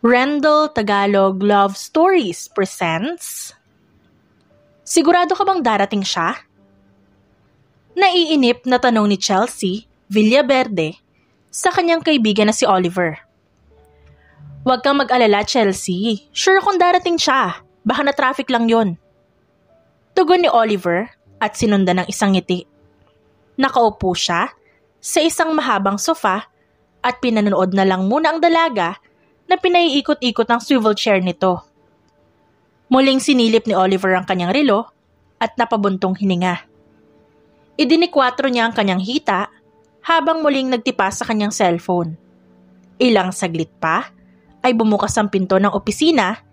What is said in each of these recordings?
Rendell Tagalog Love Stories presents Sigurado ka bang darating siya? Naiinip na tanong ni Chelsea Villaverde sa kanyang kaibigan na si Oliver. Huwag kang mag-alala, Chelsea. Sure kung darating siya. Baka na traffic lang yon. Tugon ni Oliver at sinundan ng isang ngiti. Nakaupo siya sa isang mahabang sofa at pinanood na lang muna ang dalaga na pinaiikot-ikot ng swivel chair nito. Muling sinilip ni Oliver ang kanyang relo at napabuntong hininga. Idinikwatro niya ang kanyang hita habang muling nagtipa sa kanyang cellphone. Ilang saglit pa ay bumukas ang pinto ng opisina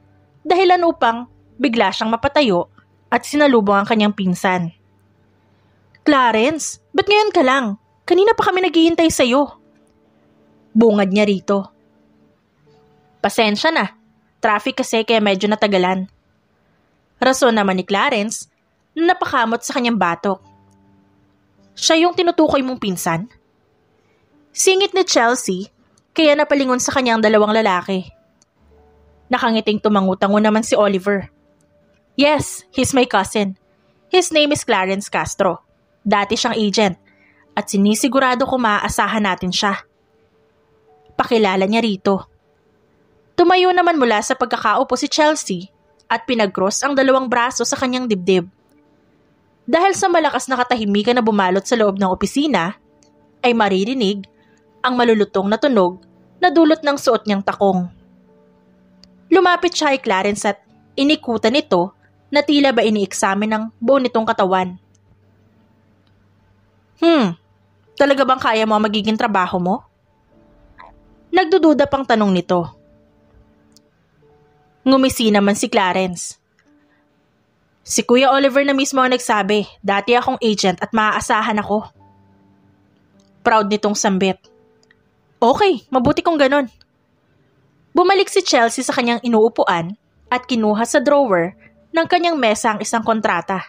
dahilan upang bigla siyang mapatayo at sinalubong ang kanyang pinsan. "Clarence, ba't ngayon ka lang? Kanina pa kami naghihintay sa'yo." Bungad niya rito. "Pasensya na. Traffic kasi kaya medyo natagalan." Rason naman ni Clarence na napakamot sa kanyang batok. "Siya yung tinutukoy mong pinsan?" Singit ni Chelsea kaya napalingon sa kanyang dalawang lalaki. Nakangiting tumangutango naman si Oliver. "Yes, he's my cousin. His name is Clarence Castro. Dati siyang agent at sinisigurado ko maaasahan natin siya." Pakilala niya rito. Tumayo naman mula sa pagkakaupo si Chelsea at pinag-cross ang dalawang braso sa kanyang dibdib. Dahil sa malakas na katahimikan na bumalot sa loob ng opisina, ay maririnig ang malulutong na tunog na dulot ng suot niyang takong. Lumapit siya kay Clarence at inikutan nito na tila ba ini-examine ng buo nitong katawan. Talaga bang kaya mo ang magiging trabaho mo?" Nagdududa pang tanong nito. Ngumisi naman si Clarence. "Si Kuya Oliver na mismo ang nagsabi, dati akong agent at maaasahan ako." Proud nitong sambit. "Okay, mabuti kung ganon." Bumalik si Chelsea sa kanyang inuupuan at kinuha sa drawer ng kanyang mesa ang isang kontrata.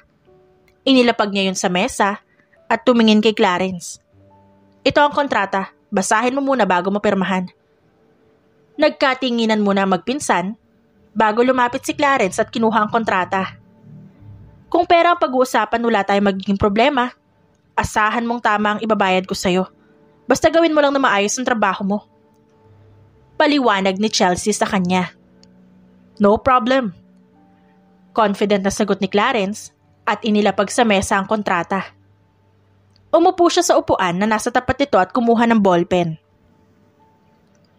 Inilapag niya yun sa mesa at tumingin kay Clarence. "Ito ang kontrata, basahin mo muna bago mo pirmahan." Nagkatinginan muna magpinsan bago lumapit si Clarence at kinuha ang kontrata. "Kung pera ang pag-uusapan, wala tayong magiging problema. Asahan mong tama ang ibabayad ko sa'yo. Basta gawin mo lang na maayos ang trabaho mo." Paliwanag ni Chelsea sa kanya. "No problem." Confident na sagot ni Clarence at inilapag sa mesa ang kontrata. Umupo siya sa upuan na nasa tapat nito at kumuha ng ballpen.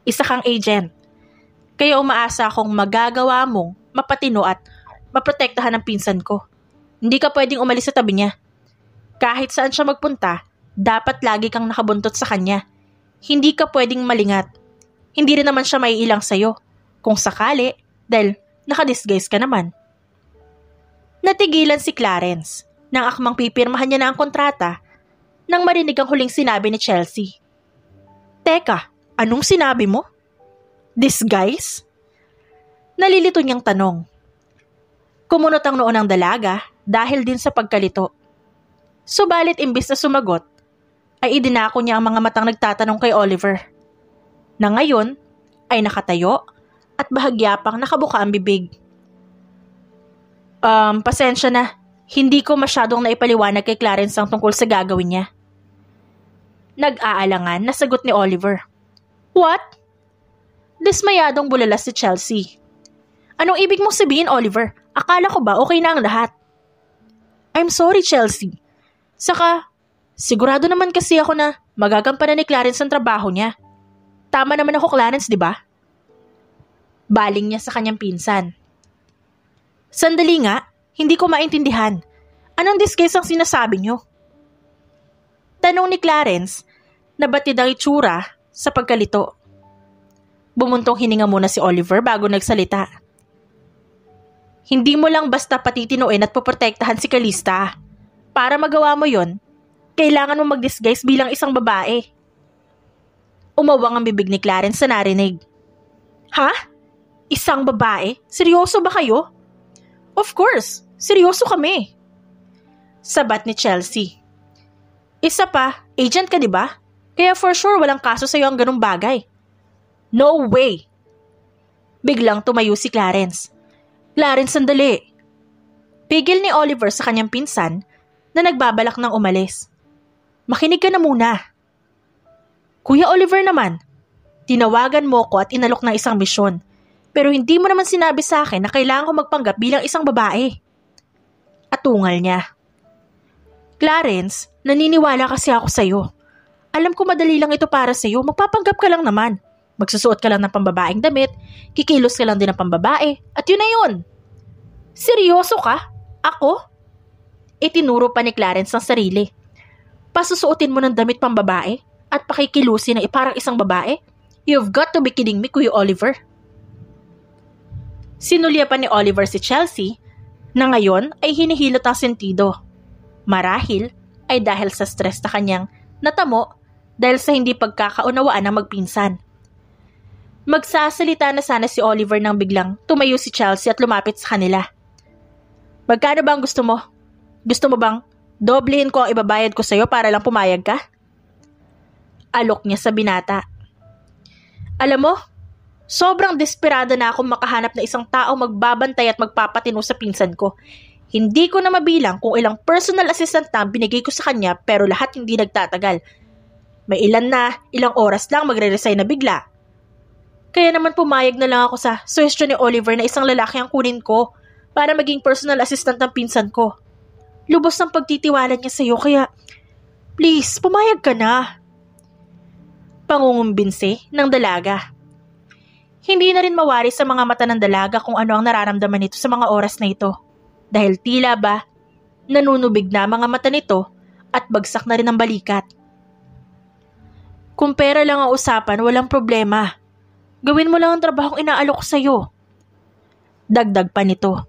"Isa kang agent. Kaya umaasa akong magagawa mong mapatino at maprotektahan ang pinsan ko. Hindi ka pwedeng umalis sa tabi niya. Kahit saan siya magpunta, dapat lagi kang nakabuntot sa kanya. Hindi ka pwedeng malingat. Hindi rin naman siya maiilang sa'yo. Kung sakali, dahil nakadisguise ka naman." Natigilan si Clarence nang akmang pipirmahan niya na ang kontrata nang marinig ang huling sinabi ni Chelsea. "Teka, anong sinabi mo? Disguise?" Nalilito niyang tanong. Kumunot ang noo ng dalaga dahil din sa pagkalito. Subalit imbis na sumagot, ay idinako niya ang mga matang nagtatanong kay Oliver, na ngayon ay nakatayo at bahagya pang nakabuka ang bibig. Pasensya na. Hindi ko masyadong naipaliwanag kay Clarence ang tungkol sa gagawin niya." Nag-aalangan na sagot ni Oliver. "What?" Dismayadong bulalas si Chelsea. "Anong ibig mong sabihin, Oliver? Akala ko ba okay na ang lahat?" "I'm sorry, Chelsea. Saka, sigurado naman kasi ako na magagampanan ni Clarence ang trabaho niya. Tama naman ako, Clarence, di ba?" Baling niya sa kanyang pinsan. "Sandali nga, hindi ko maintindihan. Anong disguise ang sinasabi niyo?" Tanong ni Clarence na batid ang itsura sa pagkalito. Bumuntong hininga muna si Oliver bago nagsalita. "Hindi mo lang basta patitinuin at poprotektahan si Calista. Para magawa mo yon, kailangan mo mag-disguise bilang isang babae." Umawang ang bibig ni Clarence sa narinig. "Ha? Isang babae? Seryoso ba kayo?" "Of course, seryoso kami." Sabat ni Chelsea. "Isa pa, agent ka, di ba? Kaya for sure walang kaso sa'yo ang ganung bagay." "No way!" Biglang tumayo si Clarence. Clarence, sandali! Pigil ni Oliver sa kanyang pinsan na nagbabalak ng umalis. Makinig ka na muna. Kuya Oliver naman, tinawagan mo ko at inalok ng isang misyon. Pero hindi mo naman sinabi sa akin na kailangan ko magpanggap bilang isang babae. Atungal niya. Clarence, naniniwala kasi ako sa'yo. Alam ko madali lang ito para sa'yo, magpapanggap ka lang naman. Magsusuot ka lang ng pambabaeng damit, kikilos ka lang din ng pambabae, at yun na yun. Seryoso ka? Ako? Itinuro pa ni Clarence ang sarili. Pasusuotin mo ng damit pambabae at pakikilusin na parang isang babae? You've got to be kidding me, Kuya Oliver. Sinulya pa ni Oliver si Chelsea na ngayon ay hinihilot ang sentido. Marahil ay dahil sa stress na kanyang natamo dahil sa hindi pagkakaunawaan ng magpinsan. Magsasalita na sana si Oliver nang biglang tumayo si Chelsea at lumapit sa kanila. Magkano ba ang gusto mo? Gusto mo bang doblehin ko ang ibabayad ko sa'yo para lang pumayag ka? Alok niya sa binata. Alam mo, sobrang desperada na akong makahanap na isang tao magbabantay at magpapatino sa pinsan ko. Hindi ko na mabilang kung ilang personal assistant na binigay ko sa kanya pero lahat hindi nagtatagal. May ilang oras lang magre-resign na bigla. Kaya naman pumayag na lang ako sa suggestion ni Oliver na isang lalaki ang kunin ko para maging personal assistant ng pinsan ko. Lubos ng pagtitiwala niya sa'yo kaya please, pumayag ka na. Pangungumbinsi ng dalaga. Hindi na rin mawari sa mga mata ng dalaga kung ano ang nararamdaman nito sa mga oras na ito. Dahil tila ba, nanunubig na mga mata nito at bagsak na rin ang balikat. Kung pera lang ang usapan, walang problema. Gawin mo lang ang trabahong inaalok sa'yo. Dagdag pa nito.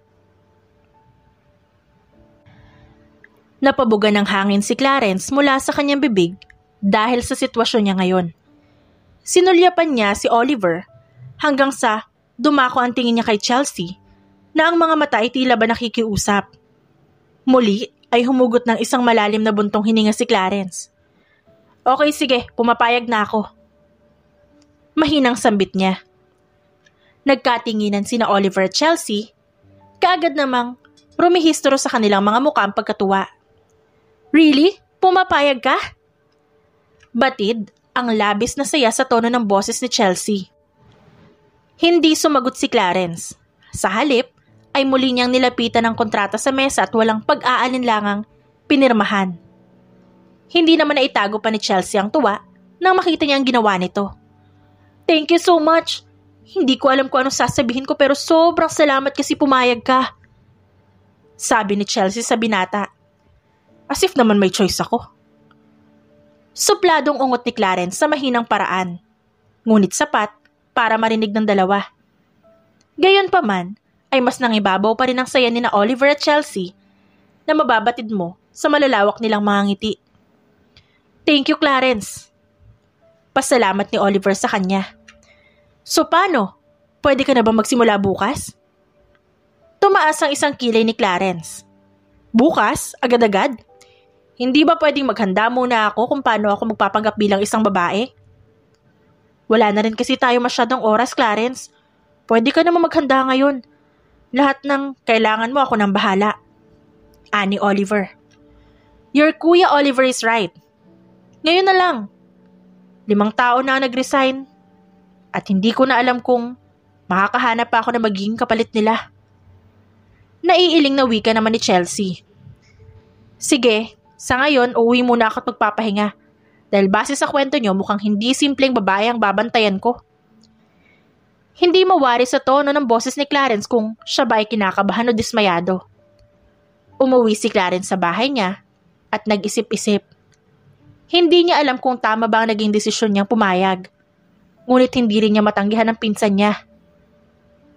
Napabuga ng hangin si Clarence mula sa kanyang bibig dahil sa sitwasyon niya ngayon. Sinulyapan niya si Oliver hanggang sa dumako ang tingin niya kay Chelsea na ang mga mata ay tila ba nakikiusap. Muli ay humugot ng isang malalim na buntong hininga si Clarence. Okay, sige, pumapayag na ako. Mahinang sambit niya. Nagkatinginan sina Oliver at Chelsea, kaagad namang rumihistro sa kanilang mga mukha ang pagkatuwa. Really? Pumapayag ka? Batid ang labis na saya sa tono ng boses ni Chelsea. Hindi sumagot si Clarence. Sa halip, ay muli niyang nilapitan ang kontrata sa mesa at walang pag-aalinlangang pinirmahan. Hindi naman naitago pa ni Chelsea ang tuwa nang makita niya ang ginawa nito. Thank you so much. Hindi ko alam kung anong sasabihin ko pero sobrang salamat kasi pumayag ka. Sabi ni Chelsea sa binata. As if naman may choice ako. Supladong ungot ni Clarence sa mahinang paraan. Ngunit sapat para marinig ng dalawa. Gayunpaman, ay mas nangibabaw pa rin ang saya ni na Oliver at Chelsea na mababatid mo sa malalawak nilang mga ngiti. Thank you, Clarence. Pasalamat ni Oliver sa kanya. So paano? Pwede ka na ba magsimula bukas? Tumaas ang isang kilay ni Clarence. Bukas? Agad-agad? Hindi ba pwedeng maghanda muna ako kung paano ako magpapanggap bilang isang babae? Wala na rin kasi tayo masyadong oras, Clarence. Pwede ka naman maghanda ngayon. Lahat ng kailangan mo ako nang bahala. Ani Oliver. Your Kuya Oliver is right. Ngayon na lang. 5 tao na nag-resign. At hindi ko na alam kung makakahanap pa ako na magiging kapalit nila. Naiiling na wika naman ni Chelsea. Sige, sa ngayon uuwi muna ako at magpapahinga. Dahil base sa kwento nyo mukhang hindi simpleng babae ang babantayan ko. Hindi mawari sa tono ng boses ni Clarence kung siya ba ay kinakabahan o dismayado. Umuwi si Clarence sa bahay niya at nag-isip-isip. Hindi niya alam kung tama ba ang naging desisyon niyang pumayag. Ngunit hindi rin niya matanggihan ang pinsan niya.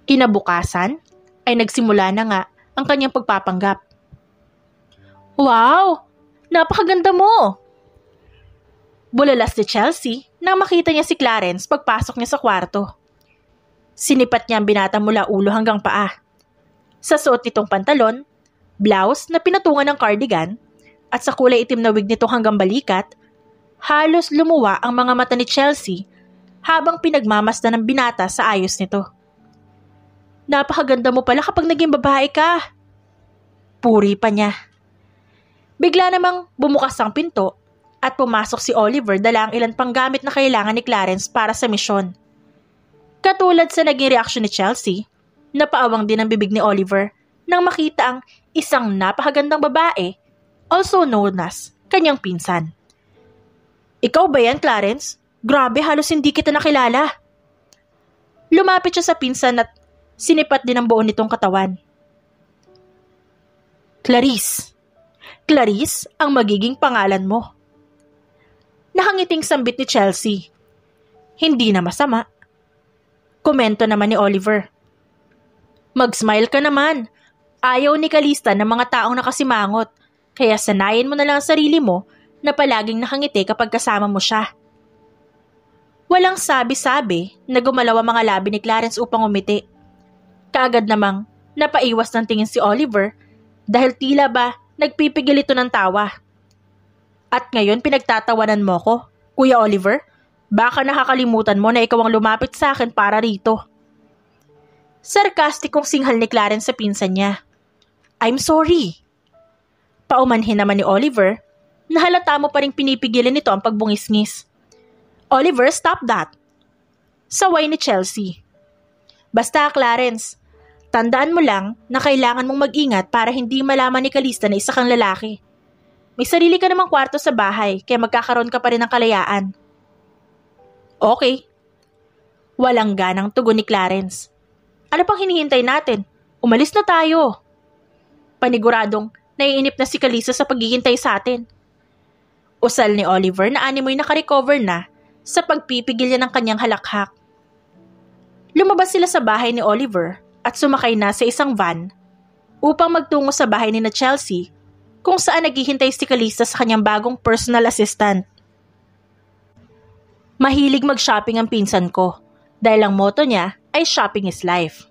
Kinabukasan ay nagsimula na nga ang kanyang pagpapanggap. Wow! Napakaganda mo! Bulalas ni Chelsea nang makita niya si Clarence pagpasok niya sa kwarto. Sinipat niya ang binata mula ulo hanggang paa. Sa suot nitong pantalon, blouse na pinatungan ng cardigan, at sa kulay itim na wig nito hanggang balikat, halos lumuwa ang mga mata ni Chelsea habang pinagmamasdan ng binata sa ayos nito. Napakaganda mo pala kapag naging babae ka. Puri pa niya. Bigla namang bumukas ang pinto at pumasok si Oliver dala ang ilan pang gamit na kailangan ni Clarence para sa misyon. Katulad sa naging reaksyon ni Chelsea, napaawang din ang bibig ni Oliver nang makita ang isang napakagandang babae, also known as kanyang pinsan. Ikaw ba yan, Clarence? Grabe, halos hindi kita nakilala. Lumapit siya sa pinsan at sinipat din ang buo nitong katawan. Clarice. Clarice ang magiging pangalan mo. Nakangiting sambit ni Chelsea. Hindi na masama. Komento naman ni Oliver. Mag-smile ka naman. Ayaw ni Kalista ng mga taong nakasimangot, kaya sanayin mo na lang ang sarili mo na palaging nakangiti kapag kasama mo siya. Walang sabi-sabi na gumalaw ang mga labi ni Clarence upang umiti. Kaagad namang napaiwas ng tingin si Oliver dahil tila ba nagpipigil ito ng tawa. At ngayon pinagtatawanan mo ko, Kuya Oliver? Baka nakakalimutan mo na ikaw ang lumapit sa akin para rito. Sarkastikong singhal ni Clarence sa pinsan niya. I'm sorry. Paumanhin naman ni Oliver na halata mo pa rin pinipigilan nito ang pagbungis-ngis. Oliver, stop that. Saway ni Chelsea. Basta Clarence, tandaan mo lang na kailangan mong mag-ingat para hindi malaman ni Kalista na isa kang lalaki. May sarili ka namang kwarto sa bahay kaya magkakaroon ka pa rin ng kalayaan. Okay. Walang ganang tugon ni Clarence. Ano pang hinihintay natin? Umalis na tayo. Paniguradong naiinip na si Kalista sa paghihintay sa atin. Usal ni Oliver na animoy nakarecover na sa pagpipigil niya ng kanyang halakhak. Lumabas sila sa bahay ni Oliver at sumakay na sa isang van upang magtungo sa bahay ni na Chelsea kung saan naghihintay si Kalista sa kanyang bagong personal assistant. Mahilig mag-shopping ang pinsan ko dahil ang motto niya ay shopping is life.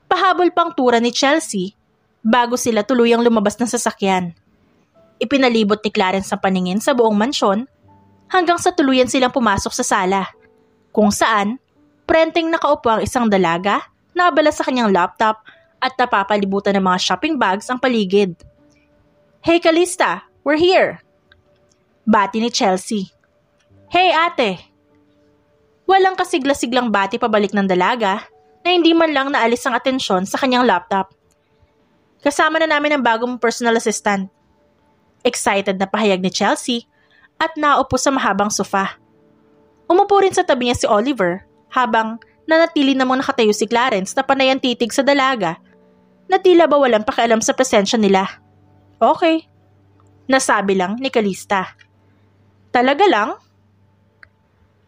Pahabol pang tura ni Chelsea bago sila tuluyang lumabas ng sasakyan. Ipinalibot ni Clarence ang paningin sa buong mansyon hanggang sa tuluyan silang pumasok sa sala kung saan prenteng nakaupo ang isang dalaga na abala sa kanyang laptop at napapalibutan ng mga shopping bags ang paligid. Hey Kalista, we're here! Bati ni Chelsea. Hey ate! Walang kasigla-siglang bati pabalik ng dalaga na hindi man lang naalis ang atensyon sa kanyang laptop. Kasama na namin ang bagong personal assistant. Excited na pahayag ni Chelsea at naupo sa mahabang sofa. Umupo rin sa tabi niya si Oliver habang nanatili namang nakatayo si Clarence na panay ang titig sa dalaga na tila ba walang pakialam sa presensya nila. Okay. Nasabi lang ni Kalista. Talaga lang?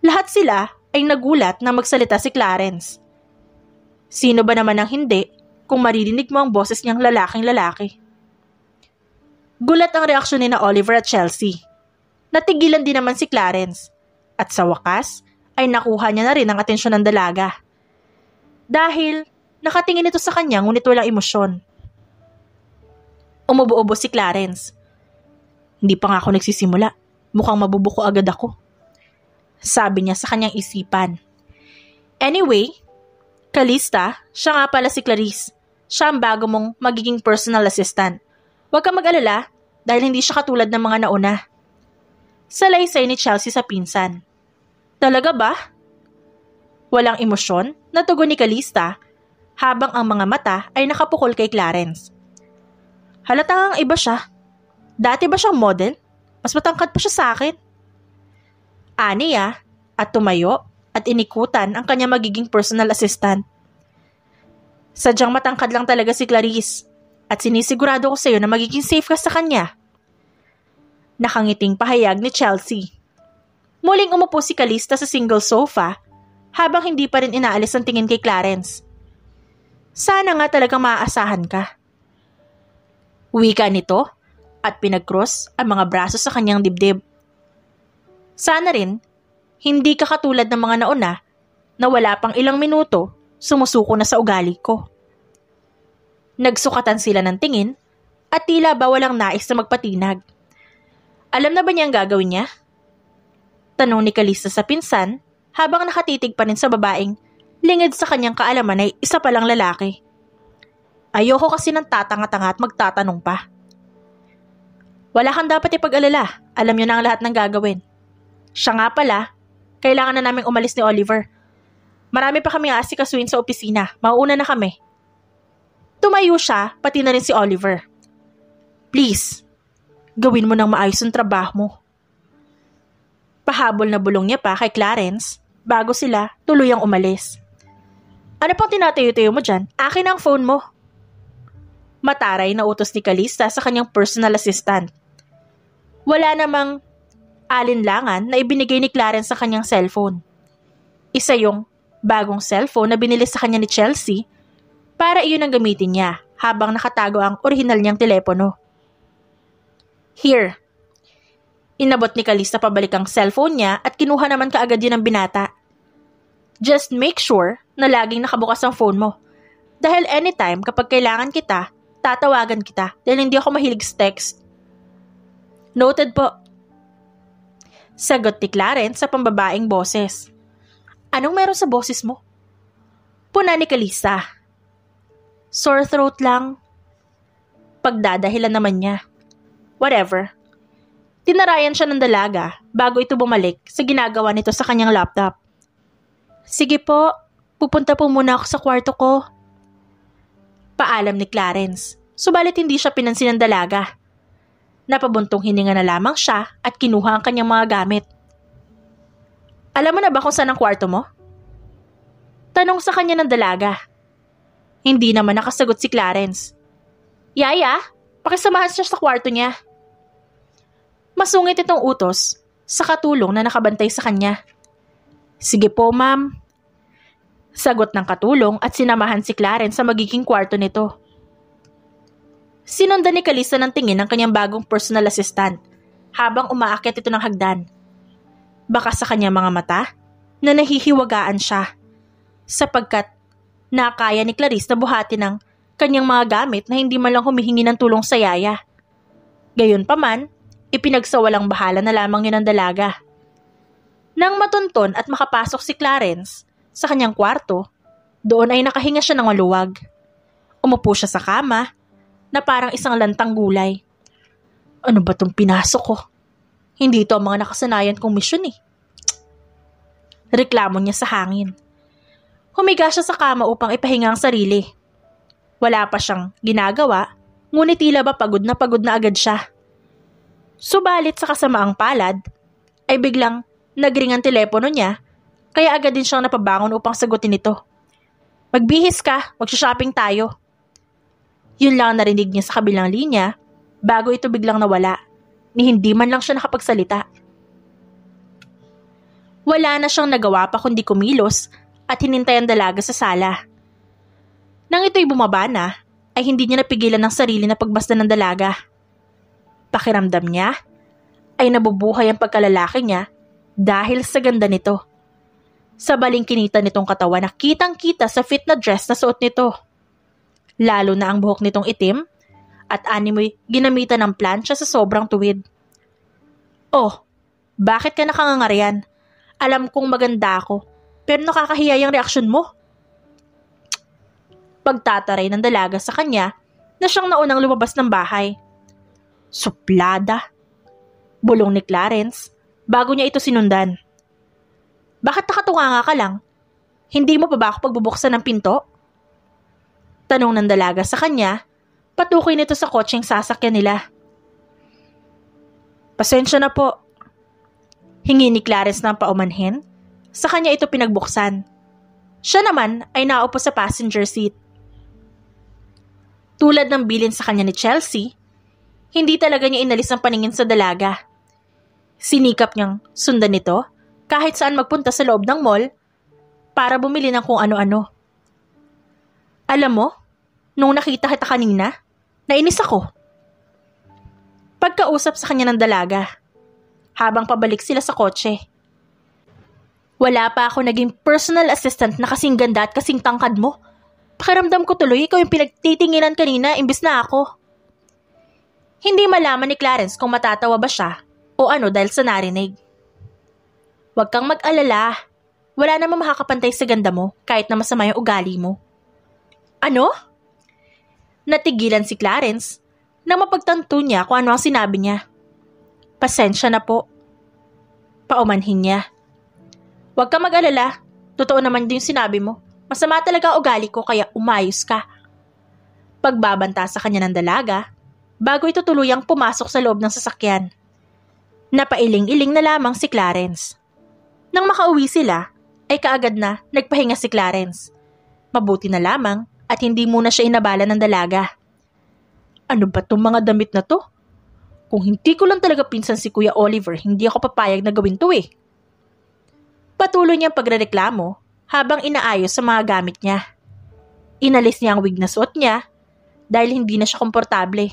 Lahat sila ay nagulat na magsalita si Clarence. Sino ba naman ang hindi kung maririnig mo ang boses niyang lalaking-lalaki? Gulat ang reaksyon ni na Oliver at Chelsea. Natigilan din naman si Clarence at sa wakas ay nakuha niya na rin ang atensyon ng dalaga. Dahil nakatingin ito sa kanya ngunit walang emosyon. Umubo-ubo si Clarence. Hindi pa nga ako nagsisimula. Mukhang mabubuko agad ako. Sabi niya sa kanyang isipan. Anyway, Kalista, siya nga pala si Clarice. Siya ang bago mong magiging personal assistant. Huwag kang mag-alala dahil hindi siya katulad ng mga nauna. Salaysay ni Chelsea sa pinsan. Talaga ba? Walang emosyon na tugon ni Kalista habang ang mga mata ay nakapukol kay Clarence. Halata ang iba siya. Dati ba siyang model? Mas matangkad pa siya sa akin. Aniya at tumayo at inikutan ang kanya magiging personal assistant. Sadyang matangkad lang talaga si Clarice at sinisigurado ko sa iyo na magiging safe ka sa kanya. Nakangiting pahayag ni Chelsea. Muling umupo si Kalista sa single sofa habang hindi pa rin inaalis ang tingin kay Clarence. Sana nga talagang maaasahan ka. Wika nito at pinag-cross ang mga braso sa kanyang dibdib. Sana rin, hindi ka katulad ng mga nauna na wala pang ilang minuto sumusuko na sa ugali ko. Nagsukatan sila ng tingin at tila ba walang nais na magpatinag. Alam na ba niya ang gagawin niya? Tanong ni Kalista sa pinsan habang nakatitig pa rin sa babaeng Lingid sa kanyang kaalaman ay isa palang lalaki. Ayoko kasi ng tatanga-tanga at magtatanong pa. Wala kang dapat ipag-alala. Alam niyo na ang lahat ng gagawin. Siya nga pala, kailangan na naming umalis ni Oliver. Marami pa kami aasikasuhin sa opisina. Mauuna na kami. Tumayo siya, pati na rin si Oliver. Please, gawin mo ng maayos ang trabaho mo. Pahabol na bulong niya pa kay Clarence bago sila tuluyang umalis. Ano pang tinatayo-tayo mo dyan? Akin ang phone mo. Mataray na utos ni Calista sa kanyang personal assistant. Wala namang alinlangan na ibinigay ni Clarence sa kanyang cellphone. Isa yung bagong cellphone na binili sa kanya ni Chelsea para iyon ang gamitin niya habang nakatago ang orihinal niyang telepono. Here. Inabot ni Calista pabalik ang cellphone niya at kinuha naman kaagad yun ng binata. Just make sure na laging nakabukas ang phone mo. Dahil anytime kapag kailangan kita, tatawagan kita dahil hindi ako mahilig sa text. Noted po. Sagot ni Clarence sa pambabaeng boses. Anong meron sa boses mo? Puna ni Calista. Sore throat lang. Pagdadahilan naman niya. Whatever. Tinarayan siya ng dalaga bago ito bumalik sa ginagawa nito sa kanyang laptop. Sige po, pupunta po muna ako sa kwarto ko. Paalam ni Clarence, subalit hindi siya pinansin ng dalaga. Napabuntong hininga na lamang siya at kinuha ang kanyang mga gamit. Alam mo na ba kung saan ang kwarto mo? Tanong sa kanya ng dalaga. Hindi naman nakasagot si Clarence. Yaya, pakisamahan siya sa kwarto niya. Masungit itong utos sa katulong na nakabantay sa kanya. Sige po, ma'am. Sagot ng katulong at sinamahan si Clarence sa magiging kwarto nito. Sinundan ni Calista ng tingin ng kanyang bagong personal assistant habang umaakyat ito ng hagdan. Baka sa kanyang mga mata na nahihiwagaan siya sapagkat nakaya ni Clarice na buhati ng kanyang mga gamit na hindi man lang humihingi ng tulong sa yaya. Gayunpaman, ipinagsawalang bahala na lamang yun ng dalaga. Nang matunton at makapasok si Clarence sa kanyang kwarto, doon ay nakahinga siya ng maluwag. Umupo siya sa kama na parang isang lantang gulay. Ano ba itong pinasok ko? Hindi ito ang mga nakasanayan kong misyon eh. Reklamo niya sa hangin. Humiga siya sa kama upang ipahinga ang sarili. Wala pa siyang ginagawa, ngunit tila ba pagod na agad siya. Subalit sa kasamaang palad, ay biglang nagring ang telepono niya, kaya agad din siyang napabangon upang sagutin ito. Magbihis ka, magsha-shopping tayo. Yun lang ang narinig niya sa kabilang linya, bago ito biglang nawala, ni hindi man lang siya nakapagsalita. Wala na siyang nagawa pa kundi kumilos at hinintay ang dalaga sa sala. Nang ito'y bumaba na, ay hindi niya napigilan ng sarili na pagbasta ng dalaga. Pakiramdam niya ay nabubuhay ang pagkalalaki niya dahil sa ganda nito. Sa balingkinita nitong katawan na kitang-kita sa fit na dress na suot nito. Lalo na ang buhok nitong itim at animoy ginamitan ng plancha sa sobrang tuwid. Oh, bakit ka nakangangarian? Alam kong maganda ako, pero nakakahiya yung reaksyon mo. Pagtataray ng dalaga sa kanya na siyang naunang lumabas ng bahay. Suplada. Bulong ni Clarence bago niya ito sinundan. Bakit nakatunganga ka lang? Hindi mo pa ba ako pagbubuksan ng pinto? Tanong ng dalaga sa kanya, patukoy nito sa kotseng sasakyan nila. Pasensya na po. Hingi ni Clarence ng paumanhin. Sa kanya ito pinagbuksan. Siya naman ay naupo sa passenger seat. Tulad ng bilin sa kanya ni Chelsea, hindi talaga niya inalis ang paningin sa dalaga. Sinikap niyang sundan ito kahit saan magpunta sa loob ng mall para bumili ng kung ano-ano. Alam mo, nung nakita kita kanina, nainis ako. Pagkausap sa kanya ng dalaga, habang pabalik sila sa kotse. Wala pa ako naging personal assistant na kasing ganda at kasing tangkad mo. Pakiramdam ko tuloy ikaw yung pinagtitinginan kanina imbis na ako. Hindi malaman ni Clarence kung matatawa ba siya o ano dahil sa narinig. Huwag kang mag-alala. Wala namang makakapantay sa ganda mo kahit na masama yung ugali mo. Ano? Natigilan si Clarence nang mapagtanto niya kung ano ang sinabi niya. Pasensya na po. Paumanhin niya. Huwag ka mag-alala. Totoo naman din yung sinabi mo. Masama talaga ang ugali ko kaya umayos ka. Pagbabanta sa kanya ng dalaga, bago ito tuluyang pumasok sa loob ng sasakyan. Napailing-iling na lamang si Clarence. Nang makauwi sila, ay kaagad na nagpahinga si Clarence. Mabuti na lamang at hindi muna siya inabala ng dalaga. Ano ba itong mga damit na to? Kung hindi ko lang talaga pinsan si Kuya Oliver, hindi ako papayag na gawin to eh. Patuloy niyang pagrereklamo habang inaayos sa mga gamit niya. Inalis niya ang wig na suot niya dahil hindi na siya komportable.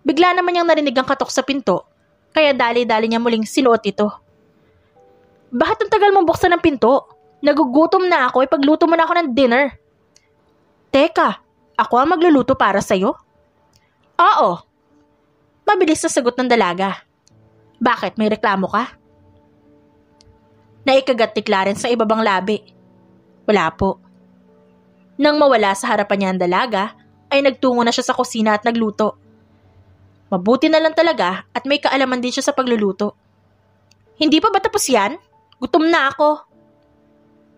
Bigla naman niyang narinig ang katok sa pinto, kaya dali-dali niya muling sinuot ito. Bakit ang tagal mong buksan ng pinto? Nagugutom na ako, ipagluto mo na ako ng dinner. Teka, ako ang magluluto para sa'yo? Oo. Mabilis na sagot ng dalaga. Bakit, may reklamo ka? Naikagat ni Clarence sa ibabang labi. Wala po. Nang mawala sa harapan niya ang dalaga, ay nagtungo na siya sa kusina at nagluto. Mabuti na lang talaga at may kaalaman din siya sa pagluluto. Hindi pa ba tapos yan? Gutom na ako.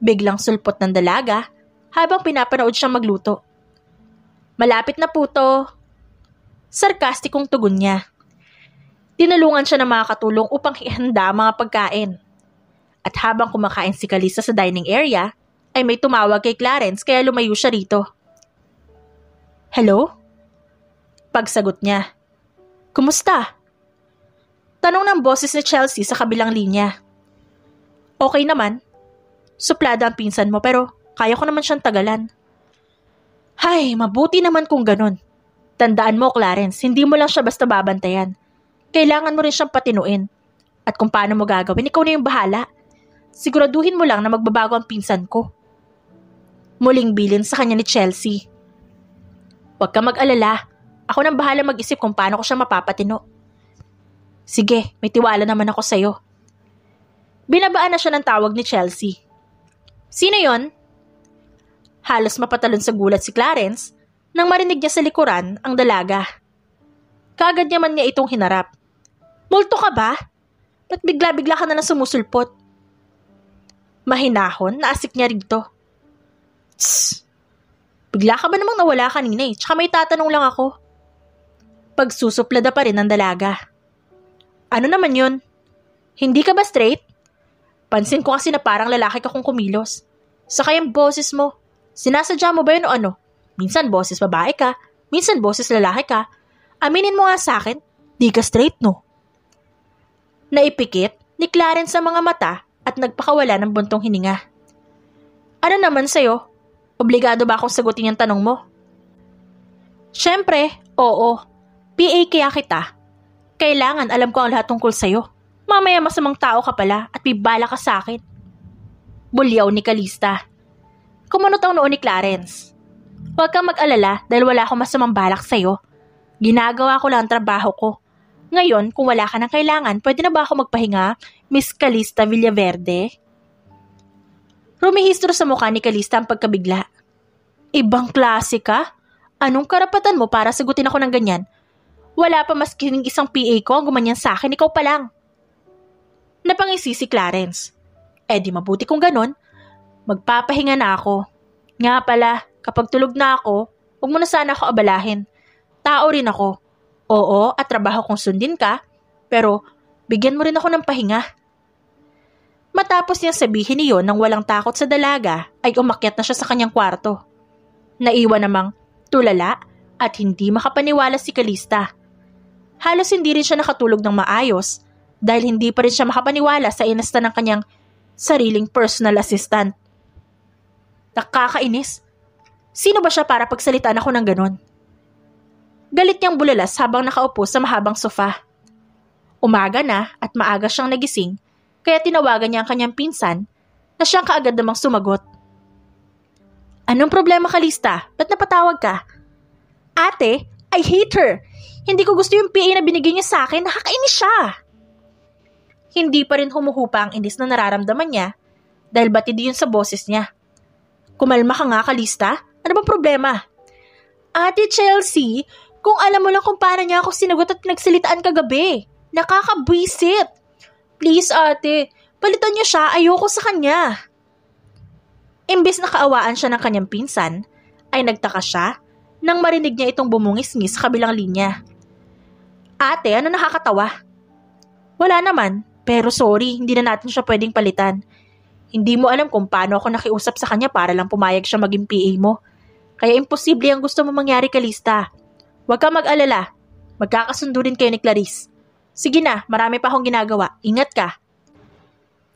Biglang sulpot ng dalaga habang pinapanood siyang magluto. Malapit na po to. Sarkastikong tugon niya. Tinulungan siya ng mga katulong upang ihanda ang mga pagkain. At habang kumakain si Kalista sa dining area, ay may tumawag kay Clarence kaya lumayo siya rito. Hello? Pagsagot niya. Kumusta? Tanong ng boses ni Chelsea sa kabilang linya. Okay naman. Suplada ang pinsan mo pero kaya ko naman siyang tagalan. Hay, mabuti naman kung ganun. Tandaan mo, Clarence, hindi mo lang siya basta babantayan. Kailangan mo rin siyang patinuin. At kung paano mo gagawin, ikaw na yung bahala. Siguraduhin mo lang na magbabago ang pinsan ko. Muling bilin sa kanya ni Chelsea. Huwag ka mag-alala. Ako nang bahala mag-isip kung paano ko siya mapapatino. Sige, may tiwala naman ako sa'yo. Binabaan na siya ng tawag ni Chelsea. Sino yon? Halos mapatalon sa gulat si Clarence nang marinig niya sa likuran ang dalaga. Kaagad naman niya itong hinarap. Multo ka ba? Ba't bigla-bigla ka na lang sumusulpot? Mahinahon, naasik niya rito. Tss! Bigla ka ba namang nawala kanina eh? Tsaka may tatanong lang ako. Pagsusuplada pa rin ng dalaga. Ano naman yun? Hindi ka ba straight? Pansin ko kasi na parang lalaki ka kung kumilos. Saka yung boses mo. Sinasadya mo ba yun o ano? Minsan boses babae ka, minsan boses lalaki ka. Aminin mo nga sa akin, di ka straight no? Naipikit ni Clarence sa mga mata at nagpakawala ng buntong hininga. Ano naman sa'yo? Obligado ba akong sagutin yung tanong mo? Siyempre, oo. PA kaya kita. Kailangan alam ko ang lahat tungkol sa'yo. Mamaya masamang tao ka pala at may bala ka sa akin. Bulyaw ni Kalista. Kumunot ang noo ni Clarence. Huwag kang mag-alala dahil wala akong masamang balak sa'yo. Ginagawa ko lang ang trabaho ko. Ngayon, kung wala ka ng kailangan, pwede na ba ako magpahinga, Miss Kalista Villaverde? Rumihistro sa mukha ni Kalista ang pagkabigla. Ibang klase ka? Anong karapatan mo para sagutin ako ng ganyan? Wala pa masking isang PA ko ang gumanyan sa akin, ikaw pa lang. Napangisi si Clarence. Di mabuti kung ganon. Magpapahinga na ako. Nga pala, kapag tulog na ako, huwag mo na sana ako abalahin. Tao rin ako. Oo, at trabaho kong sundin ka, pero bigyan mo rin ako ng pahinga. Matapos niyang sabihin niyon nang walang takot sa dalaga, ay umakyat na siya sa kanyang kwarto. Naiwan namang tulala at hindi makapaniwala si Kalista. Halos hindi rin siya nakatulog ng maayos dahil hindi pa rin siya makapaniwala sa inasta ng kanyang sariling personal assistant. Nakakainis. Sino ba siya para pagsalitaan ako ng ganon? Galit niyang bulalas habang nakaupo sa mahabang sofa. Umaga na at maaga siyang nagising, kaya tinawagan niya ang kanyang pinsan na siyang kaagad namang sumagot. Anong problema, Kalista? Ba't napatawag ka? Ate, I hate her. Hindi ko gusto yung PA na binigay niya sa akin. Nakakainis siya. Hindi pa rin humuhupa ang inis na nararamdaman niya dahil batid yun sa boses niya. Kumalma ka nga, Kalista. Ano bang problema? Ate Chelsea, kung alam mo lang kung paano niya ako sinagot at nagsalitaan kagabi. Nakakabwisit. Please ate, palitan niyo siya, ayoko sa kanya. Imbes na kaawaan siya ng kanyang pinsan, ay nagtaka siya nang marinig niya itong bumungis-ngis sa kabilang linya. Ate, ano nakakatawa? Wala naman, pero sorry, hindi na natin siya pwedeng palitan. Hindi mo alam kung paano ako nakiusap sa kanya para lang pumayag siya maging PA mo. Kaya imposible ang gusto mo mangyari, Kalista. Huwag ka mag-alala. Magkakasundo rin kayo ni Clarice. Sige na, marami pa akong ginagawa. Ingat ka.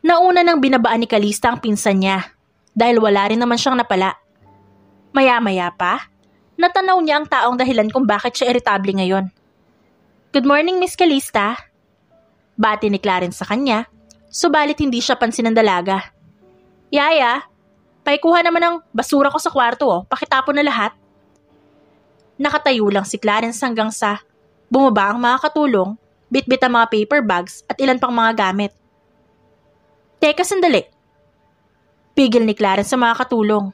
Nauna nang binabaan ni Kalista ang pinsan niya dahil wala rin naman siyang napala. Maya-maya pa, natanaw niya ang taong dahilan kung bakit siya irritable ngayon. Good morning, Miss Kalista. Bati ni Clarence sa kanya, subalit hindi siya pansin ng dalaga. Yaya, paikuha naman ng basura ko sa kwarto pakitapon na lahat. Nakatayo lang si Clarence hanggang sa bumaba ang mga katulong, bitbit ang mga paper bags at ilan pang mga gamit. Teka sandali. Pigil ni Clarence sa mga katulong.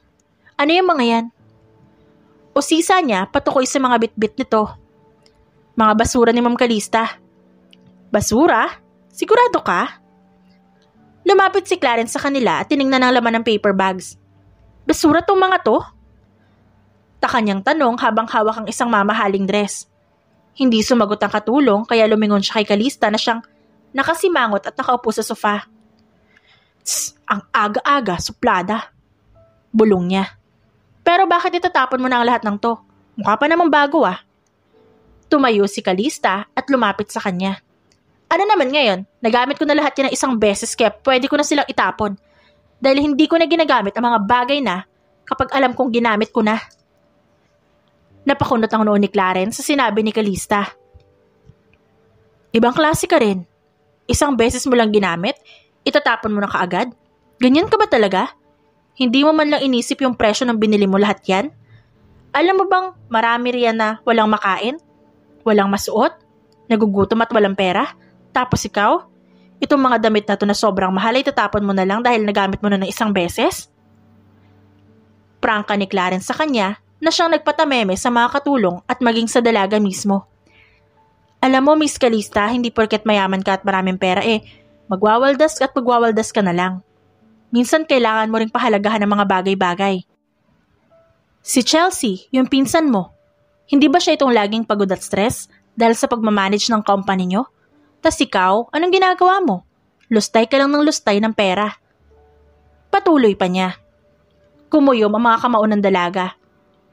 Ano yung mga yan? Usisa niya patukoy sa mga bitbit nito. Mga basura ni Ma'am Kalista. Basura? Sigurado ka? Lumapit si Clarence sa kanila at tiningnan ang laman ng paper bags. Basura tong mga to? Taka niyang tanong habang hawak ang isang mamahaling dress. Hindi sumagot ang katulong kaya lumingon siya kay Kalista na siyang nakasimangot at nakaupo sa sofa. Tss, ang aga-aga, suplada. Bulong niya. Pero bakit itatapon mo na ang lahat ng to? Mukha pa namang bago Tumayo si Kalista at lumapit sa kanya. Ano naman ngayon? Nagamit ko na lahat yan ng isang beses kaya pwede ko na silang itapon. Dahil hindi ko na ginagamit ang mga bagay na kapag alam kong ginamit ko na. Napakunot ang noon ni Clarence sa sinabi ni Kalista. Ibang klase ka rin. Isang beses mo lang ginamit, itatapon mo na kaagad? Ganyan ka ba talaga? Hindi mo man lang inisip yung presyo ng binili mo lahat yan? Alam mo bang marami riyan na walang makain? Walang masuot? Nagugutom at walang pera? Tapos ikaw? Itong mga damit na to na sobrang mahal ay tatapon mo na lang dahil nagamit mo na ng isang beses? Prangka ni Clarence sa kanya na siyang nagpatameme sa mga katulong at maging sa dalaga mismo. Alam mo, Miss Kalista, hindi porket mayaman ka at maraming pera magwawaldas at magwawaldas ka na lang. Minsan kailangan mo ring pahalagahan ng mga bagay-bagay. Si Chelsea, yung pinsan mo, hindi ba siya itong laging pagod at stress dahil sa pagmamanage ng company nyo? Tas ikaw, anong ginagawa mo? Lustay ka lang ng lustay ng pera. Patuloy pa niya. Kumuyom ang mga kamao ng dalaga.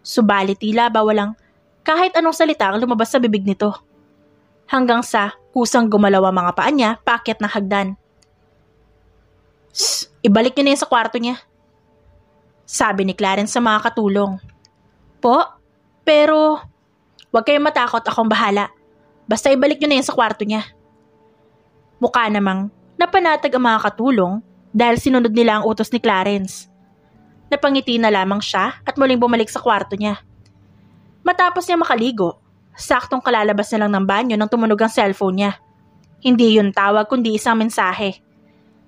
Subalit tila ba walang kahit anong salita ang lumabas sa bibig nito. Hanggang sa kusang gumalaw ang mga paa niya paakyat ng hagdan. Shh, ibalik niyo na yan sa kwarto niya. Sabi ni Clarence sa mga katulong. Po, pero huwag kayong matakot, akong bahala. Basta ibalik niyo na yan sa kwarto niya. Mukha namang napanatag ang mga katulong dahil sinunod nila ang utos ni Clarence. Napangiti na lamang siya at muling bumalik sa kwarto niya. Matapos niya makaligo, saktong kalalabas na lang ng banyo nang tumunog ang cellphone niya. Hindi yun tawag kundi isang mensahe.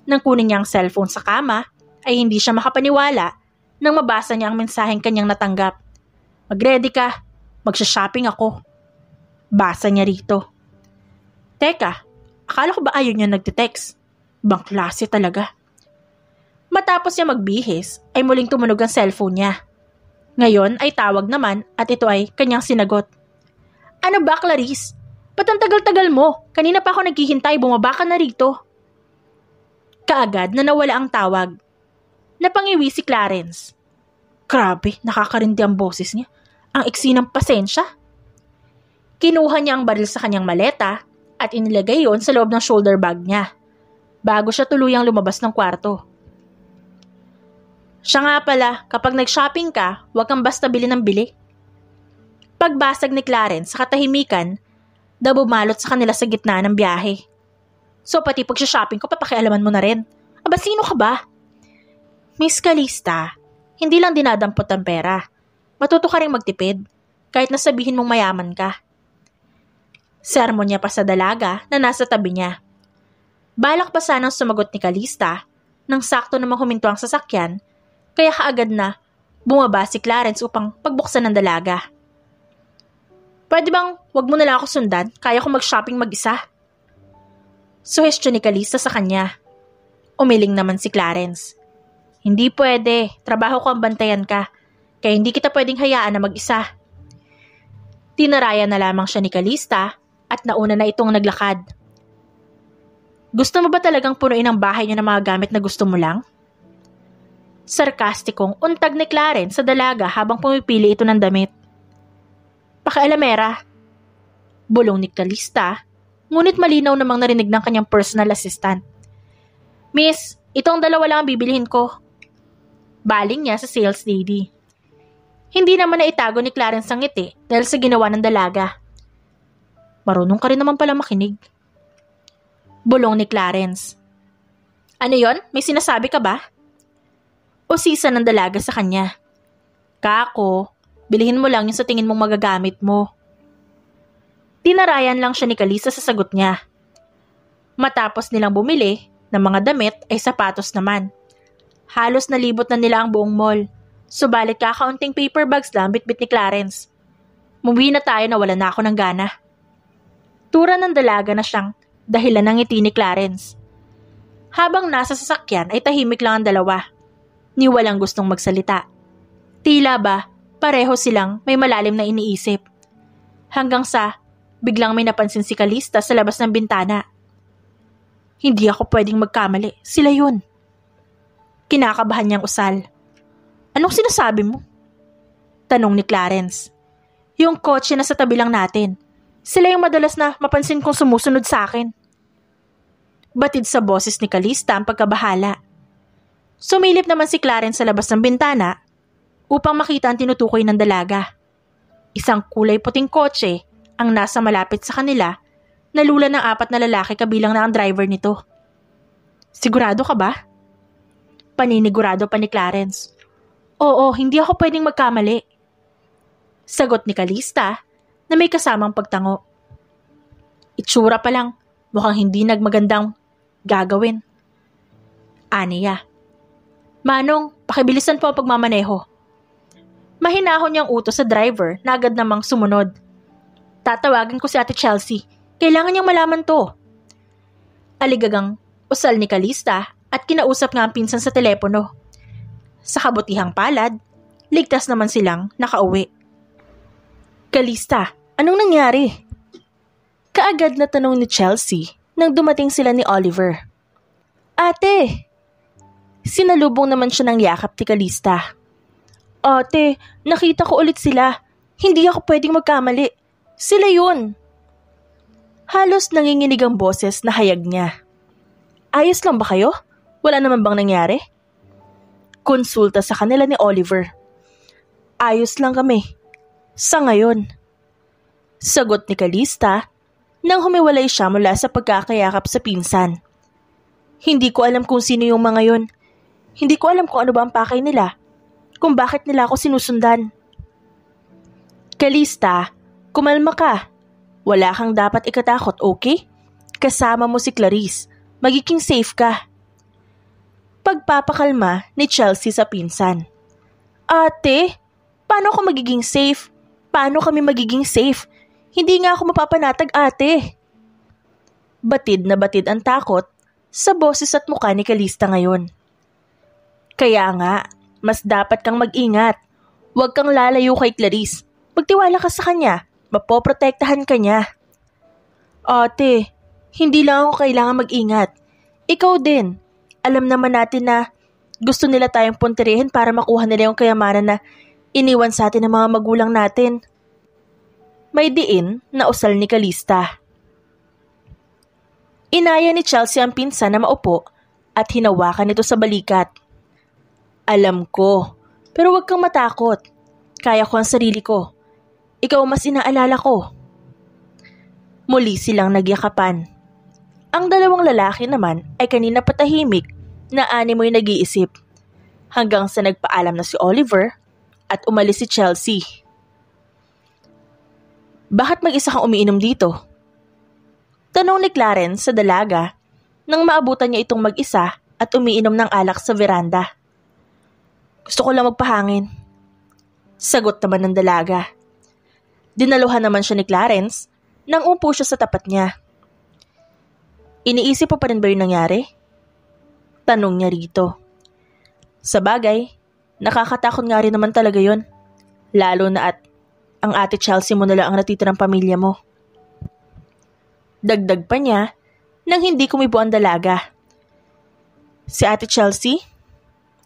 Nang kunin niya ang cellphone sa kama, ay hindi siya makapaniwala nang mabasa niya ang mensaheng kanyang natanggap. Mag-ready ka, magsha-shopping ako. Basa niya rito. Teka, akala ko ba ayaw niya nagte-text? Ibang klase talaga. Matapos niya magbihis, ay muling tumunog ang cellphone niya. Ngayon ay tawag naman at ito ay kanyang sinagot. Ano ba, Clarice? Ba't ang tagal-tagal mo? Kanina pa ako naghihintay, bumaba ka na rito. Kaagad na nawala ang tawag. Napangiwi si Clarence. Grabe, nakakarindi ang boses niya. Ang iksi ng pasensya. Kinuha niya ang baril sa kanyang maleta at inilagay yon sa loob ng shoulder bag niya. Bago siya tuluyang lumabas ng kwarto. Siya nga pala, kapag nag-shopping ka, huwag kang basta bili ng bili. Pagbasag ni Clarence sa katahimikan, daw bumalot sa kanila sa gitna ng biyahe. So pati pag shopping ko, papakialaman mo na rin. Aba, sino ka ba? Miss Kalista, hindi lang dinadampot ang pera. Matuto ka rin magtipid, kahit nasabihin mong mayaman ka. Sermon niya pa sa dalaga na nasa tabi niya. Balak pa sanang sumagot ni Kalista, nang sakto namang huminto ang sasakyan, kaya kaagad na bumaba si Clarence upang pagbuksan ng dalaga. Pwede bang wag mo na lang ako sundan? Kaya ko mag-shopping mag-isa. Suhestyon ni Calista sa kanya. Umiling naman si Clarence. Hindi pwede, trabaho ko ang bantayan ka, kaya hindi kita pwedeng hayaan na mag-isa. Tinaraya na lamang siya ni Calista at nauna na itong naglakad. Gusto mo ba talagang punuin ang bahay niyo ng mga gamit na gusto mo lang? Sarkastikong untag ni Clarence sa dalaga habang pumipili ito ng damit. Pakialamera. Bulong ni Calista, ngunit malinaw namang narinig ng kanyang personal assistant. Miss, itong dalawa lang ang bibilihin ko. Baling niya sa sales lady. Hindi naman naitago ni Clarence ang ngiti dahil sa ginawa ng dalaga. Marunong ka rin naman pala makinig. Bulong ni Clarence. Ano yon? May sinasabi ka ba? Usisa ng dalaga sa kanya. Kako, bilhin mo lang yung sa tingin mong magagamit mo. Tinarayan lang siya ni Calista sa sagot niya. Matapos nilang bumili ng mga damit ay sapatos naman. Halos nalibot na nila ang buong mall. Subalit kakaunting paper bags lang bitbit ni Clarence. Muwi na tayo na wala na ako ng gana. Tura ng dalaga na siyang dahilan ng ngiti ni Clarence. Habang nasa sasakyan ay tahimik lang ang dalawa. Ni walang gustong magsalita. Tila ba pareho silang may malalim na iniisip. Hanggang sa biglang may napansin si Calista sa labas ng bintana. Hindi ako pwedeng magkamali. Sila yun. Kinakabahan niyang usal. Anong sinasabi mo? Tanong ni Clarence. Yung kotse na sa tabi lang natin. Sila yung madalas na mapansin kong sumusunod sa akin. Batid sa boses ni Calista ang pagkabahala. Sumilip naman si Clarence sa labas ng bintana upang makita ang tinutukoy ng dalaga. Isang kulay puting kotse ang nasa malapit sa kanila, nalula ng 4 na lalaki kabilang na ang driver nito. Sigurado ka ba? Paninigurado pa ni Clarence. Oo, hindi ako pwedeng magkamali. Sagot ni Calista na may kasamang pagtango. Itsura pa lang, mukhang hindi nagmagandang gagawin. Aniya. Manong, pakibilisan po ang pagmamaneho. Mahinahon niyang utos sa driver na agad namang sumunod. Tatawagin ko si Ate Chelsea. Kailangan niyang malaman to. Aligagang usal ni Calista at kinausap nga ang pinsan sa telepono. Sa kabutihang palad, ligtas naman silang nakauwi. Calista, anong nangyari? Kaagad na tanong ni Chelsea nang dumating sila ni Oliver. Ate! Sinalubong naman siya ng yakap ni Calista. Ate, nakita ko ulit sila. Hindi ako pwedeng magkamali. Sila yun. Halos nanginginig ang boses na hayag niya. Ayos lang ba kayo? Wala naman bang nangyari? Konsulta sa kanila ni Oliver. Ayos lang kami. Sa ngayon. Sagot ni Calista nang humiwalay siya mula sa pagkakayakap sa pinsan. Hindi ko alam kung sino yung mga yun. Hindi ko alam kung ano ba ang pakay nila. Kung bakit nila ako sinusundan. Calista, kumalma ka. Wala kang dapat ikatakot, okay? Kasama mo si Clarice. Magiging safe ka. Pagpapakalma ni Chelsea sa pinsan. Ate, paano ako magiging safe? Paano kami magiging safe? Hindi nga ako mapapanatag, ate. Batid na batid ang takot sa boses at mukha ni Calista ngayon. Kaya nga, mas dapat kang mag-ingat. Huwag kang lalayo kay Clarice. Magtiwala ka sa kanya. Mapoprotektahan ka niya. Ate, hindi lang ako kailangan mag-ingat. Ikaw din. Alam naman natin na gusto nila tayong punterihin para makuha nila yung kayamanan na iniwan sa atin ng mga magulang natin. May diin na usal ni Calista. Inaya ni Chelsea ang pinsan na maupo at hinawakan ito sa balikat. Alam ko, pero huwag kang matakot. Kaya ko ang sarili ko. Ikaw mas inaalala ko. Muli silang nagyakapan. Ang dalawang lalaki naman ay kanina patahimik na animoy nag-iisip. Hanggang sa nagpaalam na si Oliver at umalis si Chelsea. Bakit mag-isa kang umiinom dito? Tanong ni Clarence sa dalaga nang maabutan niya itong mag-isa at umiinom ng alak sa veranda. Gusto ko lang magpahangin. Sagot naman ng dalaga. Dinaluhan naman siya ni Clarence nang umupo siya sa tapat niya. Iniisip mo pa rin ba yung nangyari? Tanong niya rito. Sa bagay, nakakatakot nga rin naman talaga yon. Lalo na at ang ate Chelsea mo na lang ang natitirang pamilya mo. Dagdag pa niya nang hindi kumibo ang dalaga. Si ate Chelsea,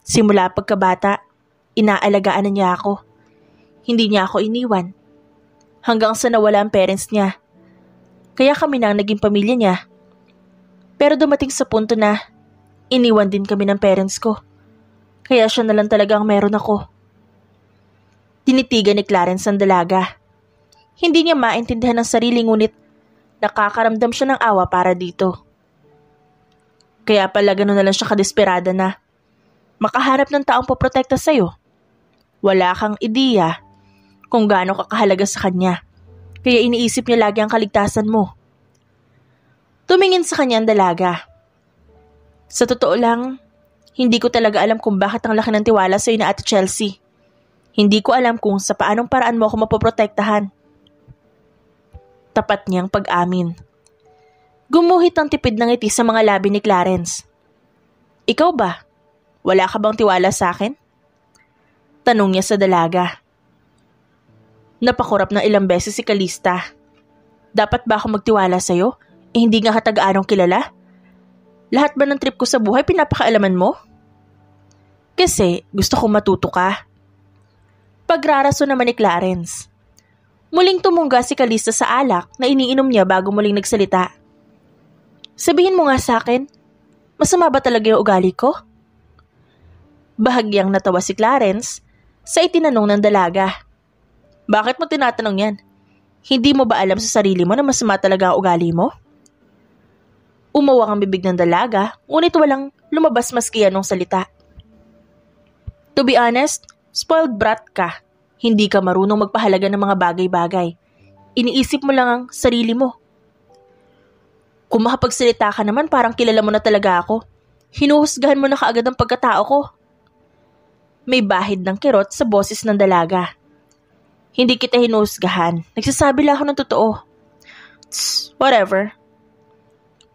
simula pagkabata, inaalagaan na niya ako. Hindi niya ako iniwan. Hanggang sa nawala ang parents niya. Kaya kami na ang naging pamilya niya. Pero dumating sa punto na iniwan din kami ng parents ko. Kaya siya na lang talaga ang meron ako. Tinitigan ni Clarence ang dalaga. Hindi niya maintindihan ang sarili ngunit nakakaramdam siya ng awa para dito. Kaya pala gano'n na lang siya kadesperada na makaharap ng taong poprotekta sa'yo. Wala kang ideya kung gaano ka kahalaga sa kanya. Kaya iniisip niya lagi ang kaligtasan mo. Tumingin sa kanya ang dalaga. Sa totoo lang, hindi ko talaga alam kung bakit ang laki ng tiwala sa'yo na Ate Chelsea. Hindi ko alam kung sa paanong paraan mo ako mapoprotektahan. Tapat niyang pag-amin. Gumuhit ang tipid ng ngiti sa mga labi ni Clarence. Ikaw ba? Wala ka bang tiwala sa akin? Tanong niya sa dalaga. Napakurap ng ilang beses si Calista. Dapat ba ako magtiwala sa'yo? Hindi nga katag-anong kilala? Lahat ba ng trip ko sa buhay pinapakaalaman mo? Kasi gusto kong matuto ka. Pagraraso naman ni Clarence. Muling tumungga si Calista sa alak na iniinom niya bago muling nagsalita. Sabihin mo nga sa akin, masama ba talaga yung ugali ko? Bahagyang natawa si Clarence sa itinanong ng dalaga. Bakit mo tinatanong yan? Hindi mo ba alam sa sarili mo na masama talaga ang ugali mo? Umawak ang bibig ng dalaga, ngunit walang lumabas maski anong salita. To be honest, spoiled brat ka. Hindi ka marunong magpahalaga ng mga bagay-bagay. Iniisip mo lang ang sarili mo. Kung makapagsalita ka naman parang kilala mo na talaga ako. Hinuhusgahan mo na kaagad ang pagkatao ko. May bahid ng kirot sa boses ng dalaga. Hindi kita hinuhusgahan. Nagsasabi lang ako ng totoo. Tss, whatever.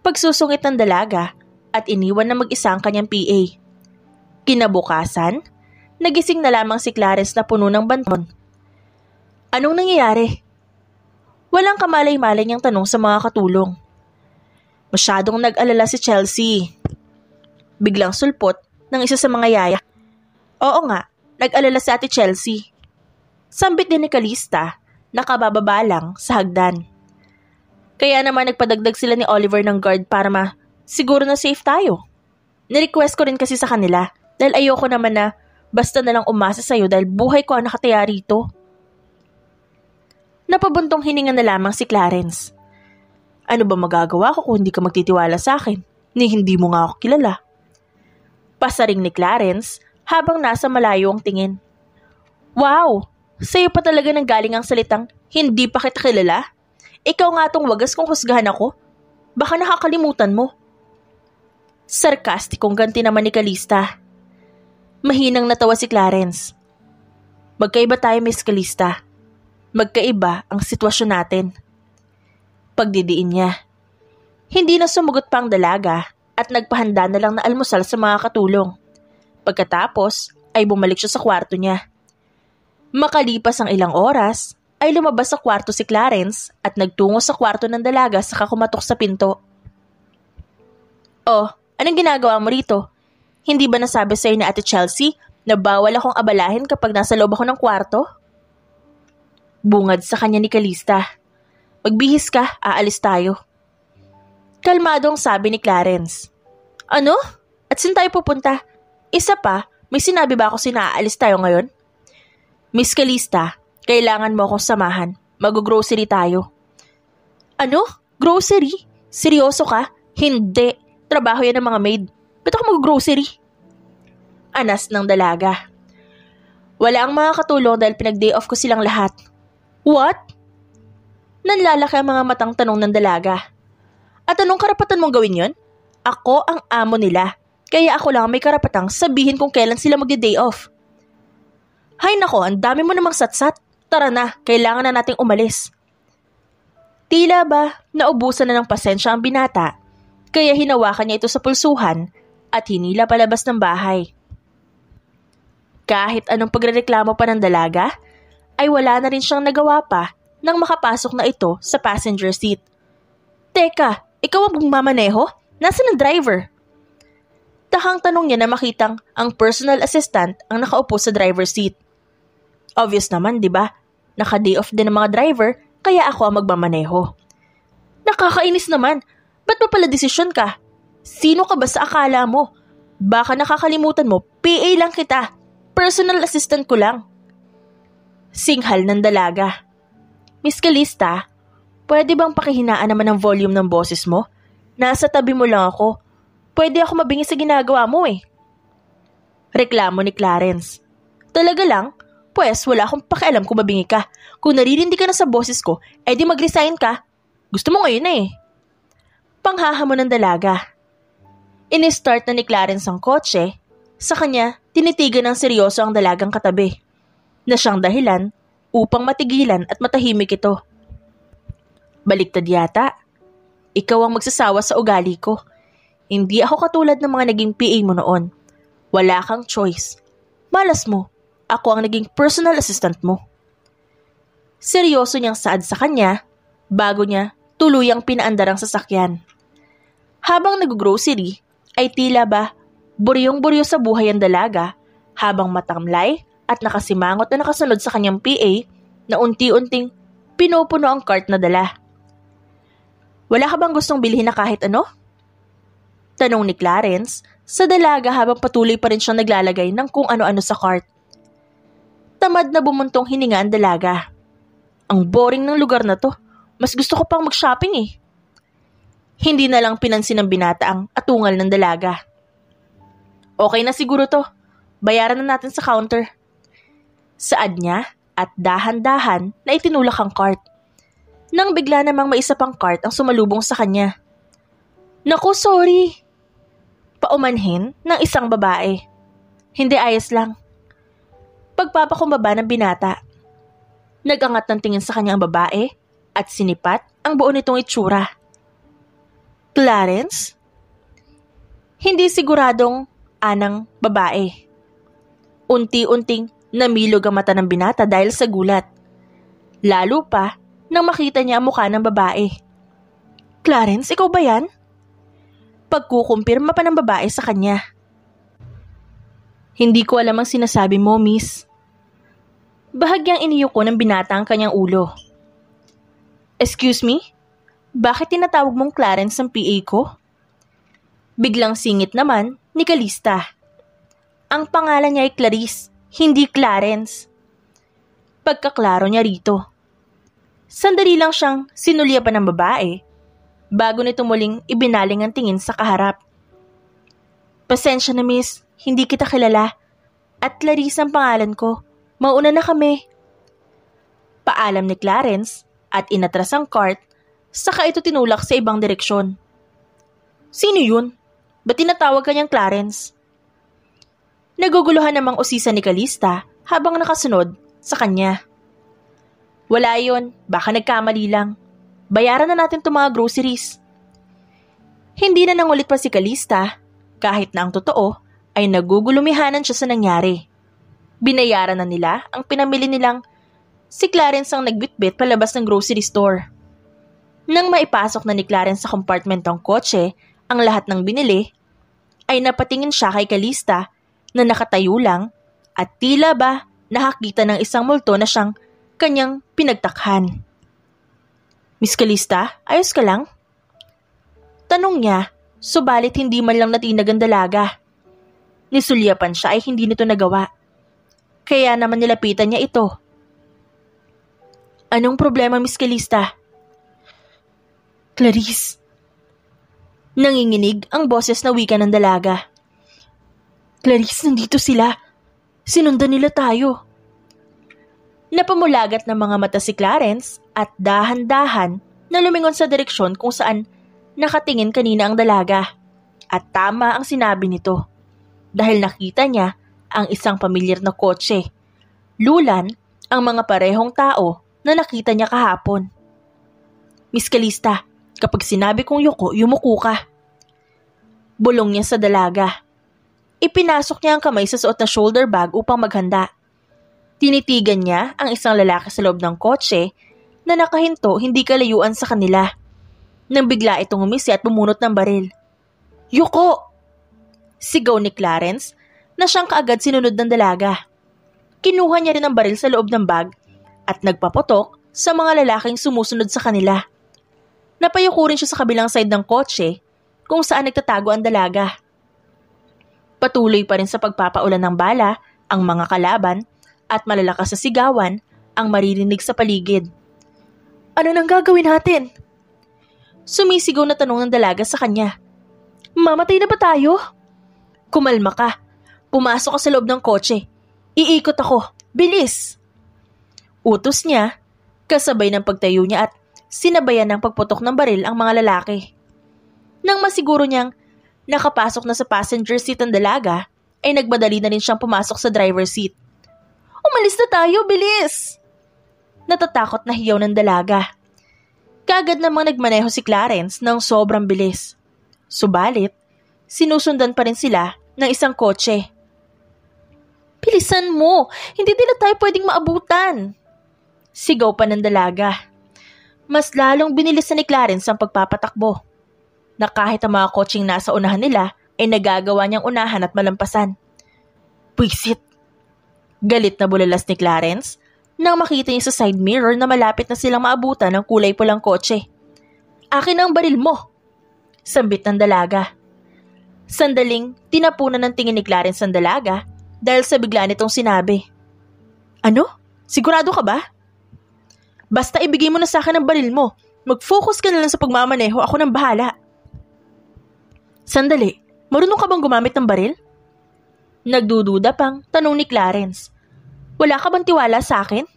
Pagsusungit ng dalaga at iniwan na mag-isa ang kanyang PA. Kinabukasan, nagising na lamang si Clarence na puno ng banton. Anong nangyayari? Walang kamalay-malay niyang tanong sa mga katulong. Masyadong nag-alala si Chelsea. Biglang sulpot ng isa sa mga yaya. Oo nga, nag-alala si Ate Chelsea. Sambit din ni Calista, nakabababa lang sa hagdan. Kaya naman nagpadagdag sila ni Oliver ng guard para siguro na safe tayo. Nirequest ko rin kasi sa kanila dahil ayoko naman na basta na lang umasa sa'yo dahil buhay ko ang nakataya rito. Napabuntong hininga na lamang si Clarence. Ano ba magagawa ko kung hindi ka magtitiwala sa akin? Ni hindi mo nga ako kilala. Pasaring ni Clarence habang nasa malayo ang tingin. Wow! Sa'yo pa talaga nang galing ang salitang hindi pa kita kilala? Ikaw nga tong wagas kung husgahan ako. Baka nakakalimutan mo. Sarkastikong ganti naman ni Calista. Mahinang natawa si Clarence. Magkaiba tayo, Miss Calista. Magkaiba ang sitwasyon natin. Pagdidiin niya. Hindi na sumugot pa ang dalaga at nagpahanda na lang na almusal sa mga katulong. Pagkatapos ay bumalik siya sa kwarto niya. Makalipas ang ilang oras, ay lumabas sa kwarto si Clarence at nagtungo sa kwarto ng dalaga saka kumatok sa pinto. Oh, anong ginagawa mo rito? Hindi ba nasabi sa'yo ni Ate Chelsea na bawal akong abalahin kapag nasa loob ako ng kwarto? Bungad sa kanya ni Calista. Magbihis ka, aalis tayo. Kalmadong sabi ni Clarence. Ano? At saan tayo pupunta? Isa pa, may sinabi ba ako sinaalis tayo ngayon? Miss Calista, kailangan mo akong samahan. Mag-grocery tayo. Ano? Grocery? Seryoso ka? Hindi. Trabaho yan ng mga maid. Ba't ako mag-grocery? Anas ng dalaga. Wala ang mga katulong dahil pinag-day off ko silang lahat. What? Nanlalaki ang mga matang tanong ng dalaga. At anong karapatan mong gawin yon? Ako ang amo nila. Kaya ako lang may karapatang sabihin kung kailan sila magde-day off. Hay nako, ang dami mo namang satsat. Tara na, kailangan na nating umalis. Tila ba naubusan na ng pasensya ang binata, kaya hinawakan niya ito sa pulsuhan at hinila palabas ng bahay. Kahit anong pagrereklamo pa ng dalaga, ay wala na rin siyang nagawa pa nang makapasok na ito sa passenger seat. Teka, ikaw ang magmamaneho? Nasaan ang driver? Takang tanong niya na makitang ang personal assistant ang nakaupo sa driver's seat. Obvious naman, di ba? Naka-day off din ang mga driver, kaya ako ang magmamaneho. Nakakainis naman. Ba't mo pala desisyon ka? Sino ka ba sa akala mo? Baka nakakalimutan mo, PA lang kita. Personal assistant ko lang. Singhal ng dalaga. Miss Calista, pwede bang pakihinaan naman ang volume ng boses mo? Nasa tabi mo lang ako. Pwede ako mabingi sa ginagawa mo eh. Reklamo ni Clarence. Talaga lang? Pwes wala akong pakialam kung mabingi ka. Kung naririndi ka na sa boses ko, edi mag-resign ka. Gusto mo ngayon eh. Panghahamon ng dalaga. Ini-start na ni Clarence ang kotse. Sa kanya, tinitigan ng seryoso ang dalagang katabi. Na siyang dahilan upang matigilan at matahimik ito. Baliktad yata. Ikaw ang magsasawa sa ugali ko. Hindi ako katulad ng mga naging PA mo noon. Wala kang choice. Malas mo. Ako ang naging personal assistant mo. Seryoso niyang saad sa kanya bago niya tuluyang pinaandar ang sasakyan. Habang nag-grocery ay tila ba buryong-buryo sa buhay ang dalaga habang matamlay at nakasimangot na nakasunod sa kanyang PA na unti-unting pinupuno ang cart na dala. Wala ka bang gustong bilhin na kahit ano? Tanong ni Clarence sa dalaga habang patuloy pa rin siyang naglalagay ng kung ano-ano sa cart. Tamad na bumuntong hininga ang dalaga. Ang boring ng lugar na to. Mas gusto ko pang mag-shopping eh. Hindi na lang pinansin ng binata ang atungal ng dalaga. Okay na siguro to. Bayaran na natin sa counter. Saad niya at dahan-dahan na itinulak ang cart. Nang bigla namang may isa pang cart ang sumalubong sa kanya. Naku, sorry. Paumanhin ng isang babae. Hindi, ayos lang. Pagpapakumbaba ng binata. Nag-angat ng tingin sa kanya ang babae at sinipat ang buo nitong itsura. Clarence? Hindi siguradong anang babae. Unti-unting namilog ang mata ng binata dahil sa gulat. Lalo pa nang makita niya ang mukha ng babae. Clarence, ikaw ba yan? Pagkukumpirma pa ng babae sa kanya. Hindi ko alam ang sinasabi mo, miss. Bahagyang iniyo ko ng binata ang kanyang ulo. Excuse me? Bakit tinatawag mong Clarence ang PA ko? Biglang singit naman ni Calista. Ang pangalan niya ay Clarice, hindi Clarence. Pagkaklaro niya rito. Sandali lang siyang sinulyapan ng babae bago nito muling ibinaling ang tingin sa kaharap. Pasensya na miss, hindi kita kilala. At Clarice ang pangalan ko. Mauna na kami. Paalam ni Clarence at inatras ang cart, saka ito tinulak sa ibang direksyon. Sino yun? Ba't tinatawag kanyang Clarence? Naguguluhan namang usisa ni Calista habang nakasunod sa kanya. Wala yun, baka nagkamali lang. Bayaran na natin itong mga groceries. Hindi na nangulit pa si Calista, kahit na ang totoo ay nagugulumihanan siya sa nangyari. Binayaran na nila ang pinamili nilang si Clarence ang nagbitbit palabas ng grocery store. Nang maipasok na ni Clarence sa compartment ng kotse ang lahat ng binili, ay napatingin siya kay Calista na nakatayo lang at tila ba nakakita ng isang multo na siyang kanyang pinagtakhan. Miss Calista, ayos ka lang? Tanong niya, subalit hindi man lang natinag ang dalaga. Nisulyapan siya ay hindi nito nagawa. Kaya naman nilapitan niya ito. Anong problema, Miss Calista? Clarice. Nanginginig ang boses na wika ng dalaga. Clarice, nandito sila. Sinundan nila tayo. Napamulagat ng mga mata si Clarence at dahan-dahan na lumingon sa direksyon kung saan nakatingin kanina ang dalaga. At tama ang sinabi nito dahil nakita niya ang isang pamilyar na kotse. Lulan ang mga parehong tao na nakita niya kahapon. Miss Calista, kapag sinabi kong yuko, yumuko ka. Bulong niya sa dalaga. Ipinasok niya ang kamay sa suot na shoulder bag upang maghanda. Tinitigan niya ang isang lalaki sa loob ng kotse na nakahinto hindi kalayuan sa kanila. Nang bigla itong umisi at bumunot ng baril. Yuko! Sigaw ni Clarence na siyang kaagad sinunod ng dalaga. Kinuha niya rin ang baril sa loob ng bag at nagpaputok sa mga lalaking sumusunod sa kanila. Napayuko rin siya sa kabilang side ng kotse kung saan nagtatago ang dalaga. Patuloy pa rin sa pagpapaulan ng bala ang mga kalaban at malalakas na sigawan ang maririnig sa paligid. Ano nang gagawin natin? Sumisigaw na tanong ng dalaga sa kanya. Mamatay na ba tayo? Kumalma ka. Pumasok ka sa loob ng kotse. Iikot ako. Bilis! Utos niya, kasabay ng pagtayo niya at sinabayan ng pagputok ng baril ang mga lalaki. Nang masiguro niyang nakapasok na sa passenger seat ang dalaga, ay nagmadali na rin siyang pumasok sa driver seat. Umalis na tayo, bilis! Natatakot na hiyaw ng dalaga. Kaagad namang nagmaneho si Clarence ng sobrang bilis. Subalit, sinusundan pa rin sila ng isang kotse. Bilisan mo! Hindi nila tayo pwedeng maabutan! Sigaw pa ng dalaga. Mas lalong binilisan ni Clarence ang pagpapatakbo. Na kahit ang mga kotseng nasa unahan nila ay nagagawa niyang unahan at malampasan. Pwisit! Galit na bulalas ni Clarence nang makita niya sa side mirror na malapit na silang maabutan ng kulay pulang kotse. Akin ang baril mo! Sambit ng dalaga. Sandaling tinapunan ng tingin ni Clarence ang dalaga dahil sa bigla nitong sinabi. Ano? Sigurado ka ba? Basta ibigay mo na sa akin ang baril mo. Mag-focus ka na lang sa pagmamaneho, ako nang bahala. Sandali, marunong ka bang gumamit ng baril? Nagdududa pang tanong ni Clarence. Wala ka bang tiwala sa akin?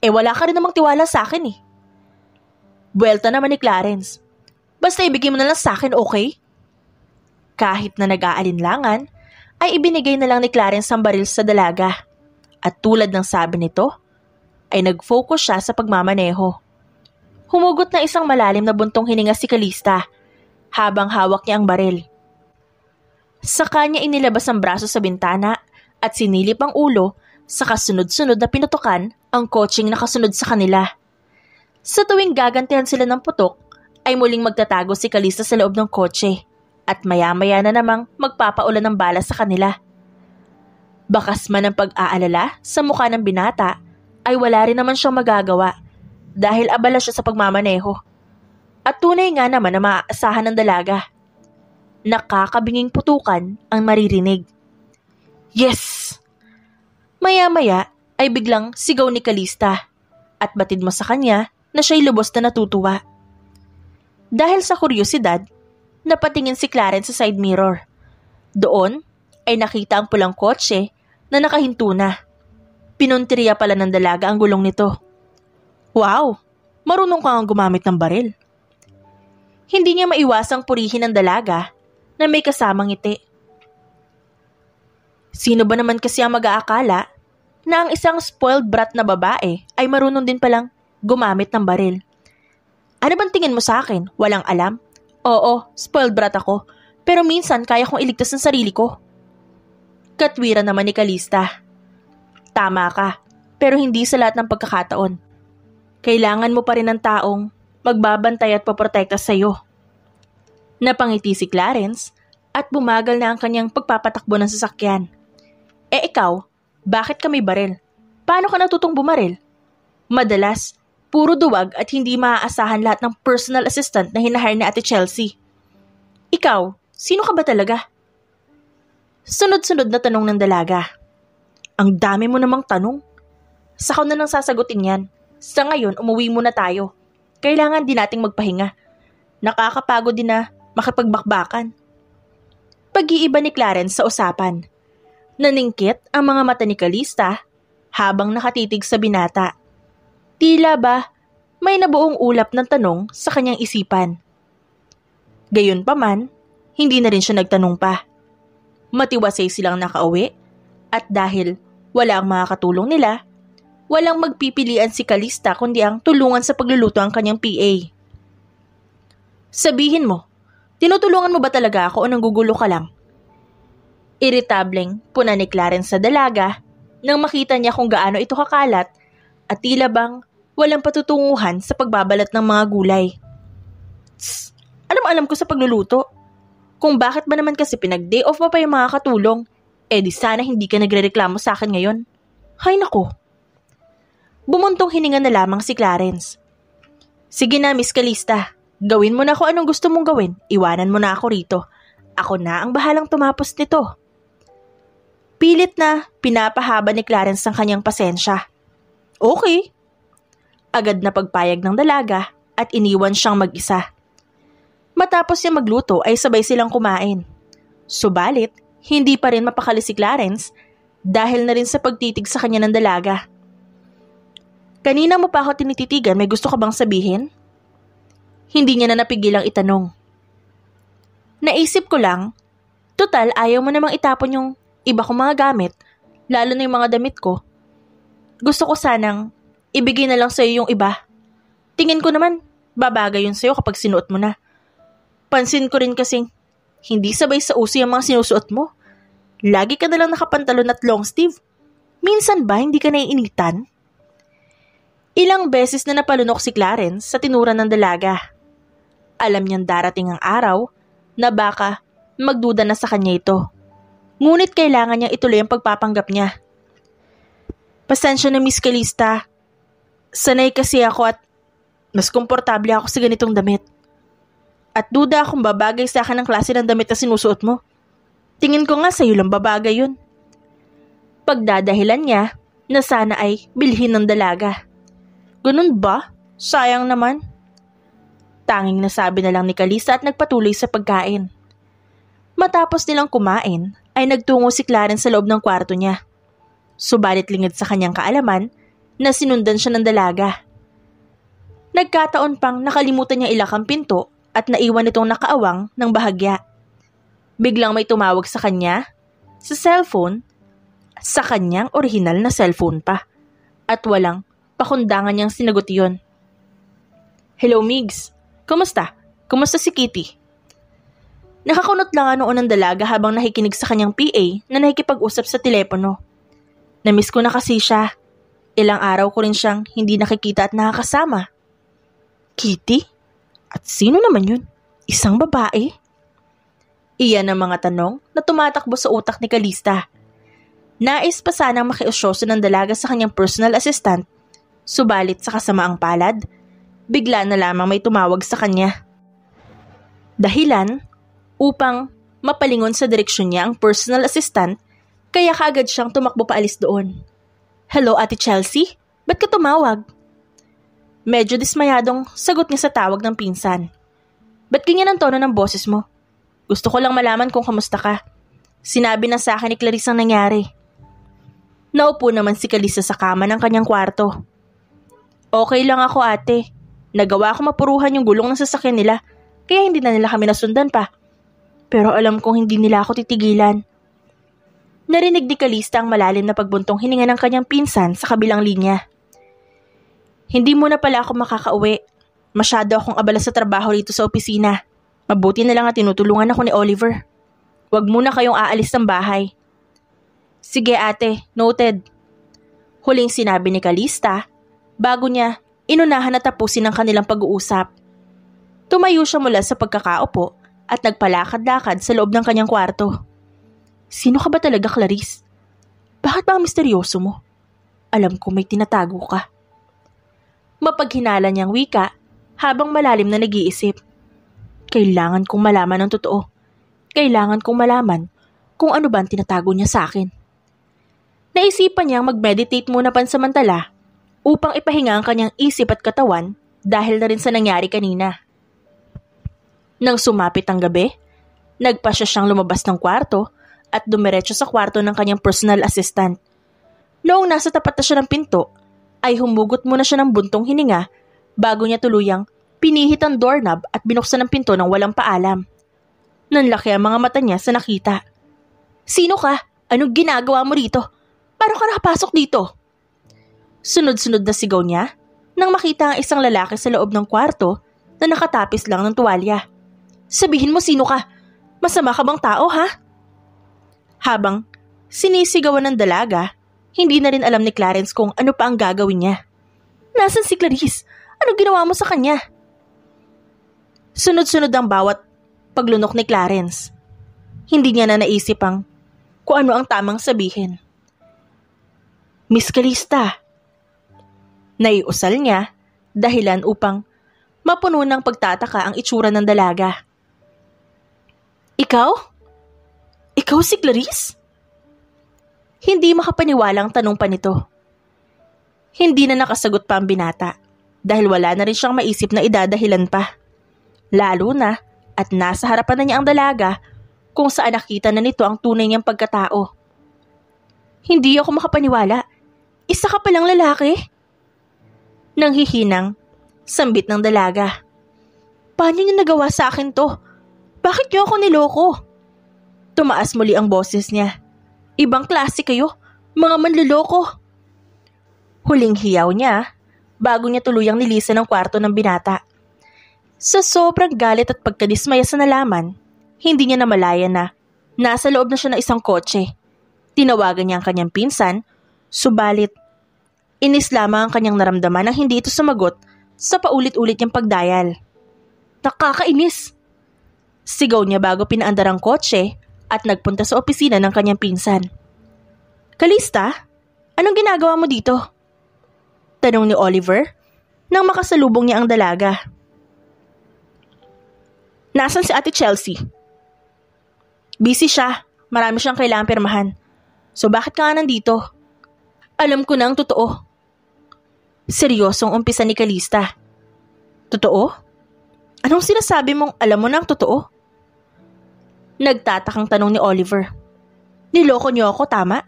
Wala ka rin namang tiwala sa akin eh. Buwelta naman ni Clarence. Basta ibigay mo na lang sa akin, okay? Kahit na nag-aalinlangan, ay ibinigay na lang ni Clarence ang baril sa dalaga. At tulad ng sabi nito, ay nag-focus siya sa pagmamaneho. Humugot na isang malalim na buntong hininga si Calista habang hawak niya ang baril. Sa kanya inilabas ang braso sa bintana at sinilip ang ulo sa kasunod-sunod na pinutukan ang kotseng nakasunod sa kanila. Sa tuwing gagantihan sila ng putok, ay muling magtatago si Calista sa loob ng kotse at maya-maya na namang magpapaulan ng bala sa kanila. Bakas man ang pag-aalala sa mukha ng binata ay wala rin naman siyang magagawa dahil abala siya sa pagmamaneho. At tunay nga naman na maaasahan ng dalaga. Nakakabinging putukan ang maririnig. Yes! Maya-maya ay biglang sigaw ni Calista at batid mo sa kanya na siya'y lubos na natutuwa. Dahil sa kuryosidad, napatingin si Clarence sa side mirror. Doon ay nakita ang pulang kotse na nakahinto na. Pinunteriya pala ng dalaga ang gulong nito. Wow! Marunong kang gumamit ng baril. Hindi niya maiwasang purihin ng dalaga na may kasamang ngiti. Sino ba naman kasi ang mag-aakala na ang isang spoiled brat na babae ay marunong din palang gumamit ng baril? Ano bang tingin mo sa akin? Walang alam? Oo, spoiled brat ako. Pero minsan kaya kong iligtas ang sarili ko. Katwiran naman ni Calista. Tama ka, pero hindi sa lahat ng pagkakataon. Kailangan mo pa rin ng taong magbabantay at paprotekta sa iyo. Napangiti si Clarence at bumagal na ang kanyang pagpapatakbo ng sasakyan. Ikaw, bakit ka may baril? Paano ka natutong bumaril? Madalas, puro duwag at hindi maaasahan lahat ng personal assistant na hinahire ni Ate Chelsea. Ikaw, sino ka ba talaga? Sunod-sunod na tanong ng dalaga. Ang dami mo namang tanong. Sakaw na lang sasagutin yan. Sa ngayon, umuwi muna tayo. Kailangan din nating magpahinga. Nakakapagod din na makipagbakbakan. Pag-iiba ni Clarence sa usapan. Naningkit ang mga mata ni Calista habang nakatitig sa binata. Tila ba may nabuong ulap ng tanong sa kanyang isipan. Gayunpaman, hindi na rin siya nagtanong pa. Matiwasay silang nakauwi at dahil wala ang mga katulong nila, walang magpipilian si Calista kundi ang tulungan sa pagluluto ang kanyang PA. Sabihin mo, tinutulungan mo ba talaga ako o nanggugulo ka lang? Iritableng puna ni Clarence sa dalaga nang makita niya kung gaano ito kakalat at tila bang walang patutunguhan sa pagbabalat ng mga gulay. Tss, anong alam ko sa pagluluto? Kung bakit ba naman kasi pinag-day off mo pa yung mga katulong, di sana hindi ka nagrereklamo sa akin ngayon. Hay nako. Bumuntong hininga na lamang si Clarence. Sige na, Miss Calista. Gawin mo na kung anong gusto mong gawin. Iwanan mo na ako rito. Ako na ang bahalang tumapos nito. Pilit na pinapahaba ni Clarence ang kanyang pasensya. Okay. Agad na pagpayag ng dalaga at iniwan siyang mag-isa. Matapos niya magluto ay sabay silang kumain. Subalit, hindi pa rin mapakali si Clarence dahil na rin sa pagtitig sa kanya ng dalaga. Kanina mo pa ako tinititigan, may gusto ka bang sabihin? Hindi niya na napigilang itanong. Naisip ko lang, total ayaw mo namang itapon yung iba kong mga gamit, lalo na yung mga damit ko. Gusto ko sanang ibigay na lang sa'yo yung iba. Tingin ko naman, babagay yun sa'yo kapag sinuot mo na. Pansin ko rin kasing hindi sabay sa uso yung mga sinusuot mo. Lagi ka na lang nakapantalon at long sleeve. Minsan ba hindi ka naiinitan? Ilang beses na napalunok si Clarence sa tinura ng dalaga. Alam niyang darating ang araw na baka magduda na sa kanya ito. Ngunit kailangan niyang ituloy ang pagpapanggap niya. Pasensya na, Miss Calista. Sanay kasi ako at mas komportable ako sa ganitong damit. At duda kung babagay sa akin ang klase ng damit na sinusuot mo. Tingin ko nga sa'yo lang babagay yun. Pagdadahilan niya na sana ay bilhin ng dalaga. Ganun ba? Sayang naman. Tanging nasabi na lang ni Calista at nagpatuloy sa pagkain. Matapos nilang kumain, ay nagtungo si Clarence sa loob ng kwarto niya. Subalit lingid sa kanyang kaalaman na sinundan siya ng dalaga. Nagkataon pang nakalimutan niya ilak ang pinto at naiwan itong nakaawang ng bahagya. Biglang may tumawag sa kanya, sa cellphone, sa kanyang orihinal na cellphone pa. At walang pakundangan niyang sinagot iyon. Hello, Migs. Kumusta? Kumusta si Kitty? Nakakunot lang noon ng dalaga habang nakikinig sa kanyang PA na nakikipag-usap sa telepono. Namiss ko na kasi siya. Ilang araw ko rin siyang hindi nakikita at nakakasama. Kitty? At sino naman yun? Isang babae? Iyan ang mga tanong na tumatakbo sa utak ni Calista. Nais pa sanang makiusyoso ng dalaga sa kanyang personal assistant, subalit sa kasamaang palad, bigla na lamang may tumawag sa kanya. Dahilan, upang mapalingon sa direksyon niya ang personal assistant, kaya kaagad siyang tumakbo paalis doon. Hello, Ate Chelsea? Ba't ka tumawag? Medyo dismayadong sagot niya sa tawag ng pinsan. Ba't ganyan ang tono ng boses mo? Gusto ko lang malaman kung kamusta ka. Sinabi na sa akin ni Clarice ang nangyari. Naupo naman si Calista sa kama ng kanyang kwarto. Okay lang ako, ate. Nagawa ko mapuruhan yung gulong ng sasakyan nila, kaya hindi na nila kami nasundan pa. Pero alam kong hindi nila ako titigilan. Narinig ni Calista ang malalim na pagbuntong hininga ng kanyang pinsan sa kabilang linya. Hindi mo na pala ako makakauwi. Masyado akong abala sa trabaho rito sa opisina. Mabuti na lang at tinutulungan ako ni Oliver. Huwag muna kayong aalis ng bahay. Sige ate, noted. Huling sinabi ni Calista bago niya inunahan na tapusin ang kanilang pag-uusap. Tumayo siya mula sa pagkakaupo at nagpalakad-lakad sa loob ng kanyang kwarto. Sino ka ba talaga, Clarice? Bakit ba ang misteryoso mo? Alam ko may tinatago ka. Mapaghinala niyang wika habang malalim na nag-iisip. Kailangan kong malaman ang totoo. Kailangan kong malaman kung ano ba ang tinatago niya sa akin. Naisipan niyang mag-meditate muna pansamantala upang ipahinga ang kanyang isip at katawan dahil na rin sa nangyari kanina. Nang sumapit ang gabi, nagpasya siyang lumabas ng kwarto at dumiretso sa kwarto ng kanyang personal assistant. Noong nasa tapat na siya ng pinto, ay humugot muna siya ng buntong hininga bago niya tuluyang pinihit ang doorknob at binuksan ang pinto ng walang paalam. Nanlaki ang mga mata niya sa nakita. Sino ka? Anong ginagawa mo rito? Paano ka nakapasok dito? Sunod-sunod na sigaw niya nang makita ang isang lalaki sa loob ng kwarto na nakatapis lang ng tuwalya. Sabihin mo sino ka? Masama ka bang tao, ha? Habang sinisigawan ng dalaga, hindi na rin alam ni Clarence kung ano pa ang gagawin niya. Nasaan si Clarice? Anong ginawa mo sa kanya? Sunod-sunod ang bawat paglunok ni Clarence. Hindi niya na naisip kung ano ang tamang sabihin. Miss Calista. Naiusal niya dahilan upang mapuno ng pagtataka ang itsura ng dalaga. Ikaw? Ikaw si Clarice? Hindi makapaniwalang tanong pa nito. Hindi na nakasagot pa ang binata dahil wala na rin siyang maisip na idadahilan pa. Lalo na at nasa harapan na niya ang dalaga kung saan nakita na nito ang tunay niyang pagkatao. Hindi ako makapaniwala. Isa ka palang lalaki? Nanghihinang, sambit ng dalaga. Paano niyo nagawa sa akin to? Bakit niyo ako niloko? Tumaas muli ang boses niya. Ibang klase kayo, mga manluloko. Huling hiyaw niya bago niya tuluyang nilisan ang kwarto ng binata. Sa sobrang galit at pagkadismaya sa nalaman, hindi niya namalayan na nasa loob na siya ng isang kotse. Tinawagan niya ang kanyang pinsan, subalit inis lamang ang kanyang naramdaman nang hindi ito sumagot sa paulit-ulit niyang pagdayal. Nakakainis! Sigaw niya bago pinaandar ang kotse at nagpunta sa opisina ng kanyang pinsan. Calista, anong ginagawa mo dito? Tanong ni Oliver nang makasalubong niya ang dalaga. Nasaan si Ate Chelsea? Busy siya. Marami siyang kailangang pirmahan. So bakit ka nga nandito? Alam ko na ang totoo. Seryosong umpisa ni Calista. Totoo? Anong sinasabi mong alam mo na ang totoo? Nagtatakang tanong ni Oliver. Niloko niyo ako, tama?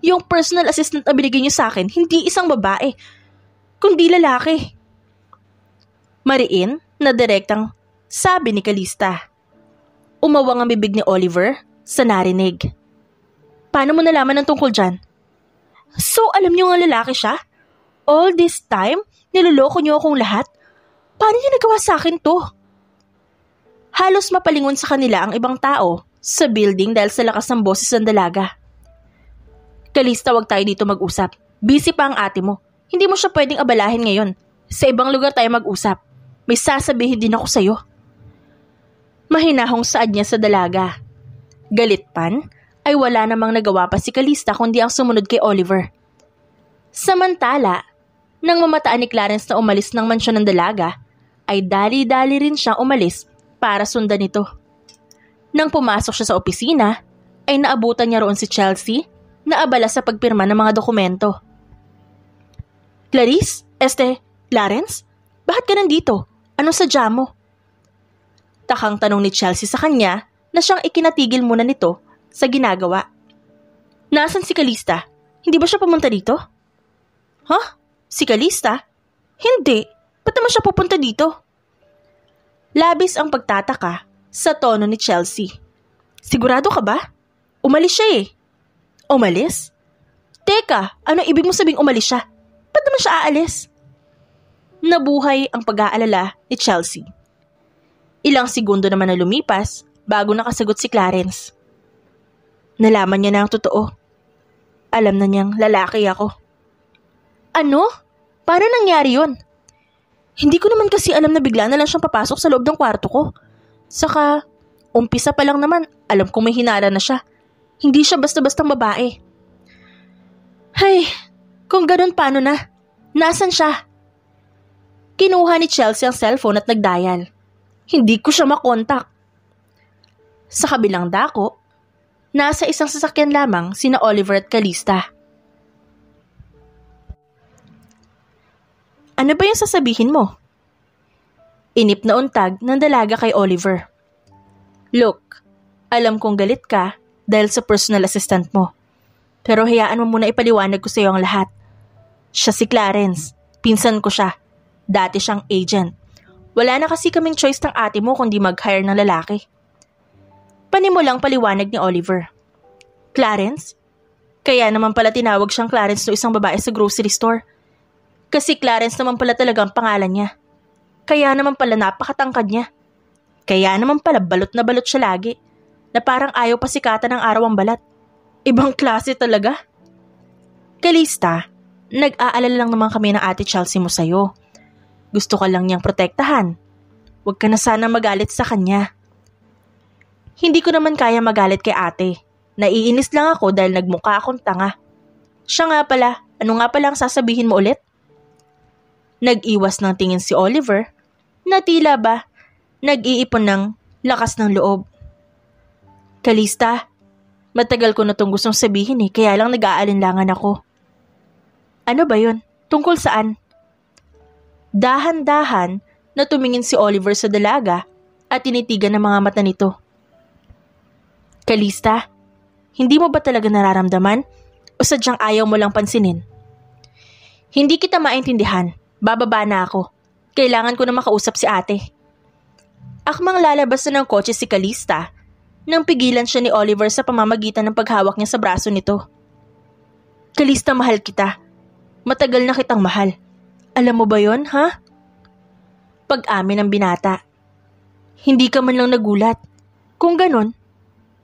Yung personal assistant na binigay niyo sa akin, hindi isang babae, kundi lalaki. Mariin na direktang sabi ni Calista. Umawang ang bibig ni Oliver sa narinig. Paano mo nalaman ng tungkol dyan? So alam niyo nga lalaki siya? All this time, niloloko niyo akong lahat? Paano niyo nagawa sa akin to? Halos mapalingon sa kanila ang ibang tao sa building dahil sa lakas ng boses ng dalaga. Calista, wag tayo dito mag-usap. Busy pa ang ate mo. Hindi mo siya pwedeng abalahin ngayon. Sa ibang lugar tayo mag-usap. May sasabihin din ako sa'yo. Mahinahong saad niya sa dalaga. Galit pan ay wala namang nagawa pa si Calista kundi ang sumunod kay Oliver. Samantala, nang mamataan ni Clarence na umalis ng mansyon ng dalaga, ay dali-dali rin siyang umalis para sundan ito. Nang pumasok siya sa opisina, ay naabutan niya roon si Chelsea na abala sa pagpirma ng mga dokumento. Clarice? Clarence? Bakit ka nandito? Ano sadya mo? Takang tanong ni Chelsea sa kanya na siyang ikinatigil muna nito sa ginagawa. Nasaan si Calista? Hindi ba siya pumunta dito? Huh? Si Calista? Hindi. Ba't naman siya pupunta dito? Labis ang pagtataka sa tono ni Chelsea. Sigurado ka ba? Umalis siya eh. Umalis? Teka, ano ibig mo sabing umalis siya? Ba't naman siya aalis? Nabuhay ang pag-aalala ni Chelsea. Ilang segundo naman na lumipas bago nakasagot si Clarence. Nalaman niya na ang totoo. Alam na niyang lalaki ako. Ano? Paano nangyari yun? Hindi ko naman kasi alam na bigla na lang siyang papasok sa loob ng kwarto ko. Saka, umpisa pa lang naman, alam kong may hinala na siya. Hindi siya basta-bastang babae. Hay, kung ganun paano na? Nasaan siya? Kinuha ni Chelsea ang cellphone at nagdial. Hindi ko siya makontak. Sa kabilang dako, nasa isang sasakyan lamang sina Oliver at Calista. Ano ba yung sasabihin mo? Inip na untag ng dalaga kay Oliver. Look, alam kong galit ka dahil sa personal assistant mo. Pero hayaan mo muna ipaliwanag ko sa iyo ang lahat. Siya si Clarence. Pinsan ko siya. Dati siyang agent. Wala na kasi kaming choice ng ate mo kundi mag-hire ng lalaki. Panimulang paliwanag ni Oliver. Clarence? Kaya naman pala tinawag siyang Clarence no isang babae sa grocery store. Kasi Clarence naman pala talagang pangalan niya. Kaya naman pala napakatangkad niya. Kaya naman pala balot na balot siya lagi. Na parang ayaw pa sikatan ng araw ang balat. Ibang klase talaga. Calista, nag-aalala lang naman kami ng ate Chelsea mo sa'yo. Gusto ka lang niyang protektahan. Huwag ka na sana magalit sa kanya. Hindi ko naman kaya magalit kay ate. Naiinis lang ako dahil nagmukha akong tanga. Siya nga pala, ano nga pala ang sasabihin mo ulit? Nag-iwas ng tingin si Oliver na tila ba nag-iipon ng lakas ng loob. Calista, matagal ko na itong gustong sabihin kaya lang nag-aalinlangan ako. Ano ba yun? Tungkol saan? Dahan-dahan na tumingin si Oliver sa dalaga at tinitigan ng mga mata nito. Calista, hindi mo ba talaga nararamdaman o sadyang ayaw mo lang pansinin? Hindi kita maintindihan. Bababa na ako. Kailangan ko na makausap si ate. Akmang lalabas na ng kotse si Calista nang pigilan siya ni Oliver sa pamamagitan ng paghawak niya sa braso nito. Calista, mahal kita. Matagal na kitang mahal. Alam mo ba yon, ha? Pag-amin ng binata. Hindi ka man lang nagulat. Kung ganon,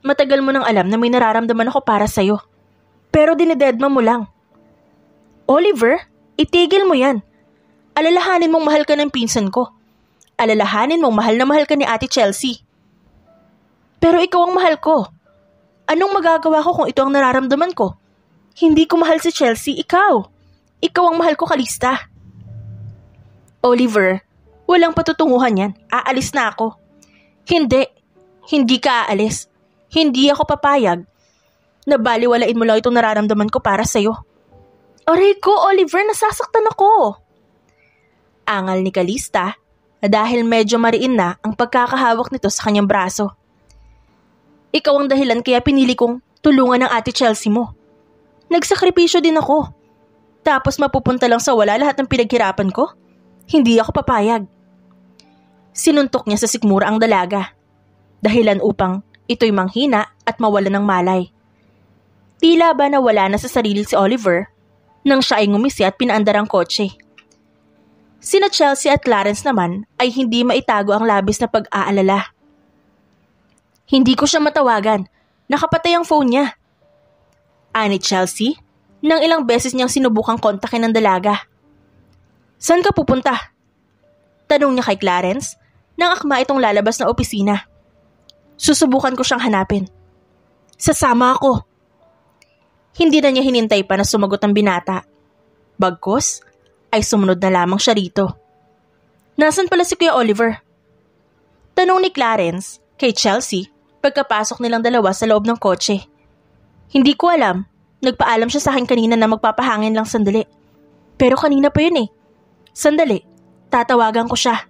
matagal mo nang alam na may nararamdaman ako para sa'yo. Pero dinededma mo lang. Oliver, itigil mo yan. Alalahanin mong mahal ka ng pinsan ko. Alalahanin mong mahal na mahal ka ni ate Chelsea. Pero ikaw ang mahal ko. Anong magagawa ko kung ito ang nararamdaman ko? Hindi ko mahal si Chelsea, ikaw. Ikaw ang mahal ko, Calista. Oliver, walang patutunguhan yan. Aalis na ako. Hindi ka aalis. Hindi ako papayag na baliwalain mo lang itong nararamdaman ko para sa'yo. Aray ko, Oliver, nasasaktan ako. Angal ni Calista dahil medyo mariin na ang pagkakahawak nito sa kanyang braso. Ikaw ang dahilan kaya pinili kong tulungan ng ate Chelsea mo. Nagsakripisyo din ako. Tapos mapupunta lang sa wala lahat ng pinaghirapan ko? Hindi ako papayag. Sinuntok niya sa sikmura ang dalaga. Dahilan upang ito'y manghina at mawala ng malay. Tila ba nawala na sa sarili si Oliver nang siya ay ngumisi at pinaandar ang kotse. Sina Chelsea at Clarence naman ay hindi maitago ang labis na pag-aalala. Hindi ko siya matawagan. Nakapatay ang phone niya. Ani Chelsea, nang ilang beses niyang sinubukang kontakin ng dalaga. Saan ka pupunta? Tanong niya kay Clarence nang akma itong lalabas na opisina. Susubukan ko siyang hanapin. Sasama ako. Hindi na niya hinintay pa na sumagot ang binata. Bagkus, ay sumunod na lamang siya rito. Nasaan pala si Kuya Oliver? Tanong ni Clarence kay Chelsea pagkapasok nilang dalawa sa loob ng kotse. Hindi ko alam. Nagpaalam siya sa akin kanina na magpapahangin lang sandali. Pero kanina pa yun Sandali, tatawagan ko siya.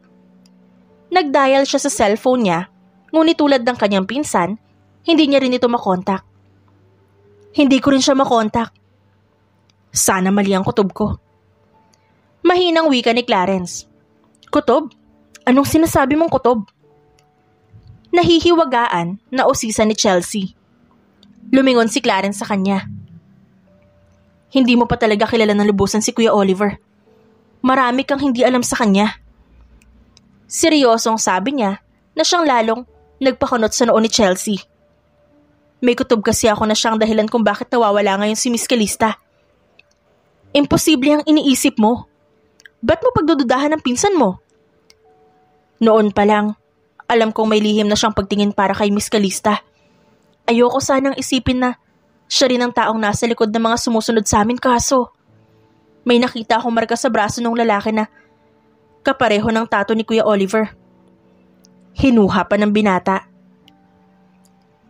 Nagdial siya sa cellphone niya, ngunit tulad ng kanyang pinsan, hindi niya rin ito makontak. Hindi ko rin siya makontak. Sana mali ang kutob ko. Mahinang wika ni Clarence. Kutob? Anong sinasabi mong kutob? Nahihiwagaan na usisa ni Chelsea. Lumingon si Clarence sa kanya. Hindi mo pa talaga kilala ng lubusan si Kuya Oliver. Marami kang hindi alam sa kanya. Seryosong sabi niya na siyang lalong nagpakunot sa noo ni Chelsea. May kutob kasi ako na siyang dahilan kung bakit nawawala ngayon si Miss Calista. Imposible ang iniisip mo. Ba't mo pagdududahan ng pinsan mo? Noon pa lang, alam kong may lihim na siyang pagtingin para kay Miss Calista. Ayoko sanang isipin na siya rin ang taong nasa likod ng mga sumusunod sa amin kaso. May nakita akong marka sa braso ng lalaki na kapareho ng tato ni Kuya Oliver. Hinuha pa ng binata.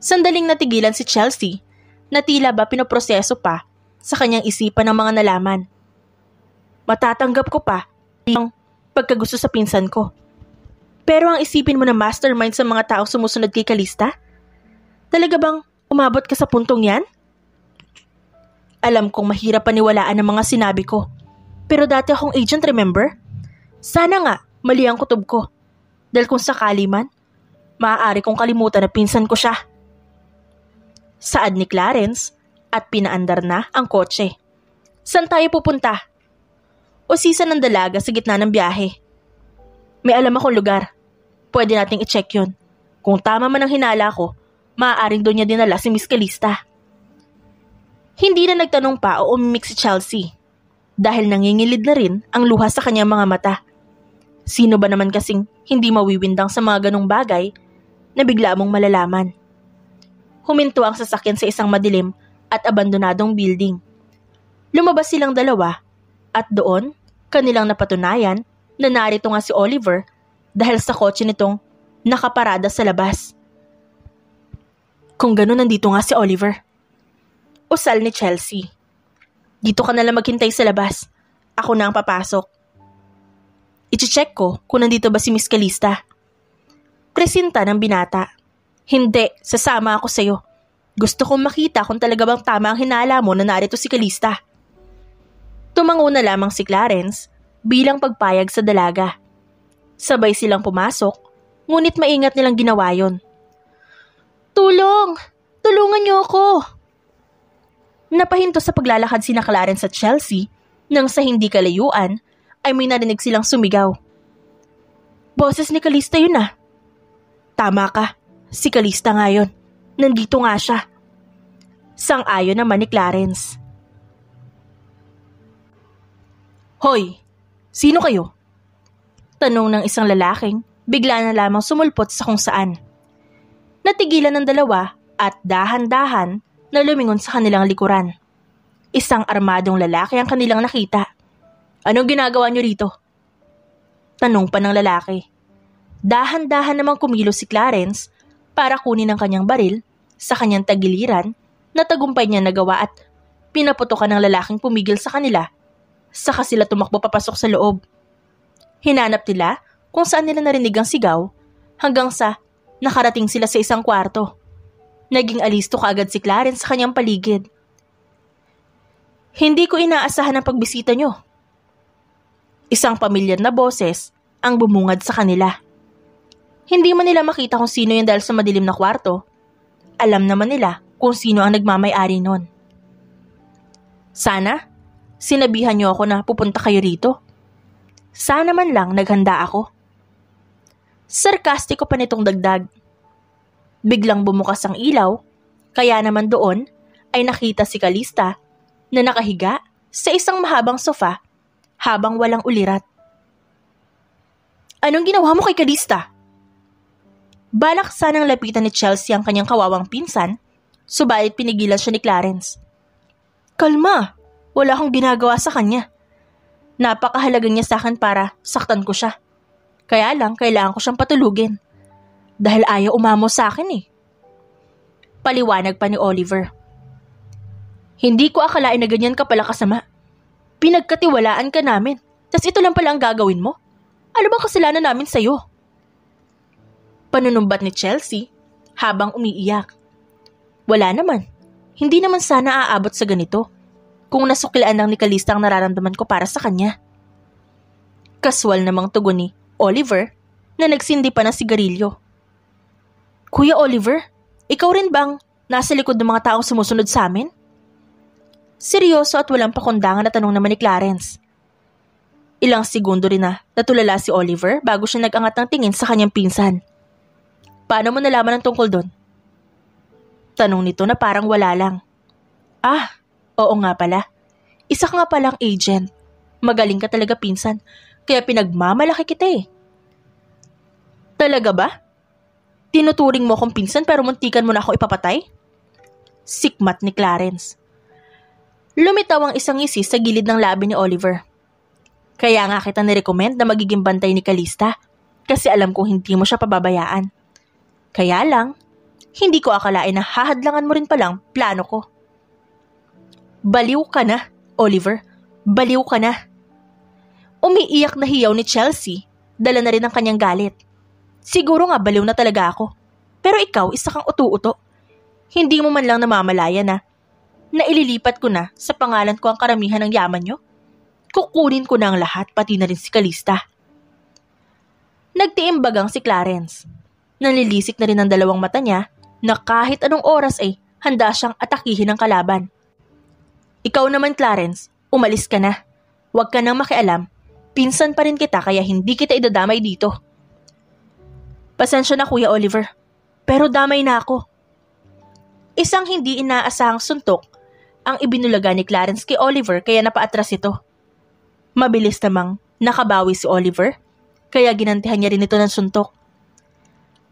Sandaling natigilan si Chelsea na tila ba pinoproseso pa sa kanyang isipan ng mga nalaman. Matatanggap ko pa ang pagkagusto sa pinsan ko. Pero ang isipin mo na mastermind sa mga taong sumusunod kay Calista? Talaga bang umabot ka sa puntong yan? Alam kong mahirap paniwalaan ang mga sinabi ko. Pero dati akong agent, remember? Sana nga mali ang kutob ko. Dahil kung sakali man, maaari kong kalimutan na pinsan ko siya. Saad ni Clarence at pinaandar na ang kotse. Saan tayo pupunta? Usisa ng dalaga sa gitna ng biyahe. May alam akong lugar. Pwede nating i-check yun. Kung tama man ang hinala ko, maaaring doon niya dinala si Miss Calista. Hindi na nagtanong pa o umimik si Chelsea dahil nangingilid na rin ang luha sa kanyang mga mata. Sino ba naman kasing hindi mawiwindang sa mga ganong bagay na bigla mong malalaman? Huminto ang sasakyan sa isang madilim at abandonadong building. Lumabas silang dalawa at doon kanilang napatunayan na narito nga si Oliver dahil sa kotse nitong nakaparada sa labas. Kung gano'n nandito nga si Oliver. Usal ni Chelsea. Dito ka nalang maghintay sa labas. Ako na ang papasok. I-check ko kung nandito ba si Miss Calista. Presinta ng binata. Hindi, sasama ako sa'yo. Gusto kong makita kung talaga bang tama ang hinala mo na narito si Calista. Tumango na lamang si Clarence bilang pagpayag sa dalaga. Sabay silang pumasok, ngunit maingat nilang ginawa yon. Tulong! Tulungan niyo ako! Napahinto sa paglalakad sina Clarence at Chelsea nang sa hindi kalayuan ay may narinig silang sumigaw. Boses ni Calista yun ah. Tama ka, si Calista nga yun. Nandito nga siya. Sang-ayon naman ni Clarence. Hoy, sino kayo? Tanong ng isang lalaking bigla na lamang sumulpot sa kung saan. Natigilan ng dalawa at dahan-dahan na lumingon sa kanilang likuran. Isang armadong lalaki ang kanilang nakita. Anong ginagawa niyo rito? Tanong pa ng lalaki. Dahan-dahan namang kumilos si Clarence para kunin ang kanyang baril sa kanyang tagiliran na tagumpay niya nagawa at pinaputokan ng lalaking pumigil sa kanila. Saka sila tumakbo papasok sa loob. Hinanap nila kung saan nila narinig ang sigaw hanggang sa nakarating sila sa isang kwarto. Naging alisto kaagad si Clarence sa kanyang paligid. Hindi ko inaasahan ang pagbisita niyo. Isang pamilyar na boses ang bumungad sa kanila. Hindi man nila makita kung sino yun dahil sa madilim na kwarto. Alam naman nila kung sino ang nagmamay-ari nun. Sana, sinabihan niyo ako na pupunta kayo rito. Sana man lang naghanda ako. Sarkastiko pa nitong dagdag. Biglang bumukas ang ilaw, kaya naman doon ay nakita si Calista na nakahiga sa isang mahabang sofa habang walang ulirat. Anong ginawa mo kay Calista? Balak sanang lapitan ni Chelsea ang kanyang kawawang pinsan, subalit pinigilan siya ni Clarence. Kalma, wala akong ginagawa sa kanya. Napakahalaga niya sa akin para saktan ko siya. Kaya lang kailangan ko siyang patulugin. Dahil ayaw umamo sa akin eh. Paliwanag pa ni Oliver. Hindi ko akalain na ganyan ka pala kasama. Pinagkatiwalaan ka namin, tas ito lang pala ang gagawin mo? Ano bang kasalanan namin sa'yo? Panunumbat ni Chelsea habang umiiyak. Wala naman. Hindi naman sana aabot sa ganito kung nasuklian ng ni Calista ang nararamdaman ko para sa kanya. Kaswal namang tugon ni Oliver na nagsindi pa ng sigarilyo. Kuya Oliver, ikaw rin bang nasa likod ng mga taong sumusunod sa amin? Seryoso at walang pakundangan na tanong naman ni Clarence. Ilang segundo rin na natulala si Oliver bago siya nag-angat ng tingin sa kanyang pinsan. Paano mo nalaman ang tungkol doon? Tanong nito na parang wala lang. Ah, oo nga pala. Isa ka nga palang agent. Magaling ka talaga pinsan, kaya pinagmamalaki kita eh. Talaga ba? Tinuturing mo akong pinsan pero muntikan mo na ako ipapatay? Sikmat ni Clarence. Lumitaw ang isang ngisi sa gilid ng labi ni Oliver. Kaya nga kita nirecommend na magiging bantay ni Calista kasi alam kong hindi mo siya pababayaan. Kaya lang, hindi ko akalain na hahadlangan mo rin palang plano ko. Baliw ka na, Oliver. Baliw ka na. Umiiyak na hiyaw ni Chelsea, dala na rin ang kanyang galit. Siguro nga baliw na talaga ako. Pero ikaw, isa kang utu-uto. Hindi mo man lang namamalaya na ililipat ko na sa pangalan ko ang karamihan ng yaman nyo. Kukunin ko na ang lahat, pati na rin si Calista. Nagtiimbagang si Clarence. Nanlilisik na rin ang dalawang mata niya na kahit anong oras ay handa siyang atakihin ng kalaban. Ikaw naman, Clarence, umalis ka na. Huwag ka nang makialam. Pinsan pa rin kita kaya hindi kita idadamay dito. Pasensya na, Kuya Oliver, pero damay na ako. Isang hindi inaasahang suntok ang ibinulaga ni Clarence kay Oliver kaya napaatras ito. Mabilis namang nakabawi si Oliver kaya ginantihan niya rin ito ng suntok.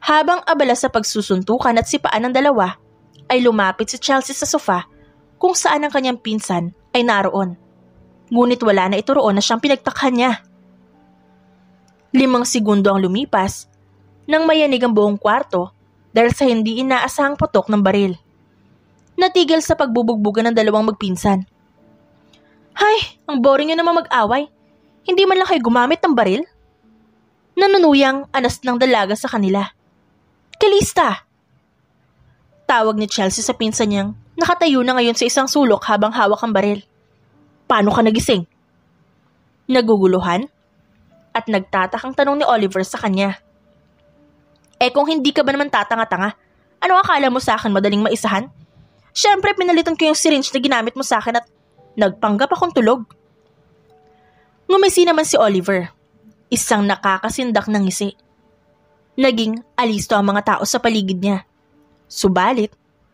Habang abala sa pagsusuntukan at sipaan ng dalawa, ay lumapit si Chelsea sa sofa kung saan ang kanyang pinsan ay naroon. Ngunit wala na ito roon na siyang pinagtakhan niya. 5 segundo ang lumipas nang mayanig ang buong kwarto dahil sa hindi inaasahang putok ng baril. Natigil sa pagbubugbugan ng dalawang magpinsan. Hay, ang boring nyo naman mag-away. Hindi man lang kayo gumamit ng baril? Nanunuyang anas ng dalaga sa kanila. Kalista! Tawag ni Chelsea sa pinsan niyang nakatayo na ngayon sa isang sulok habang hawak ang baril. Paano ka nagising? Naguguluhan at nagtatakang tanong ni Oliver sa kanya. Kung hindi ka ba naman tatanga-tanga, ano akala mo sa akin madaling maisahan? Siyempre pinalitan ko yung syringe na ginamit mo sa akin at nagpanggap akong tulog. Ngumisi naman si Oliver, isang nakakasindak ng ngisi. Naging alisto ang mga tao sa paligid niya. Subalit,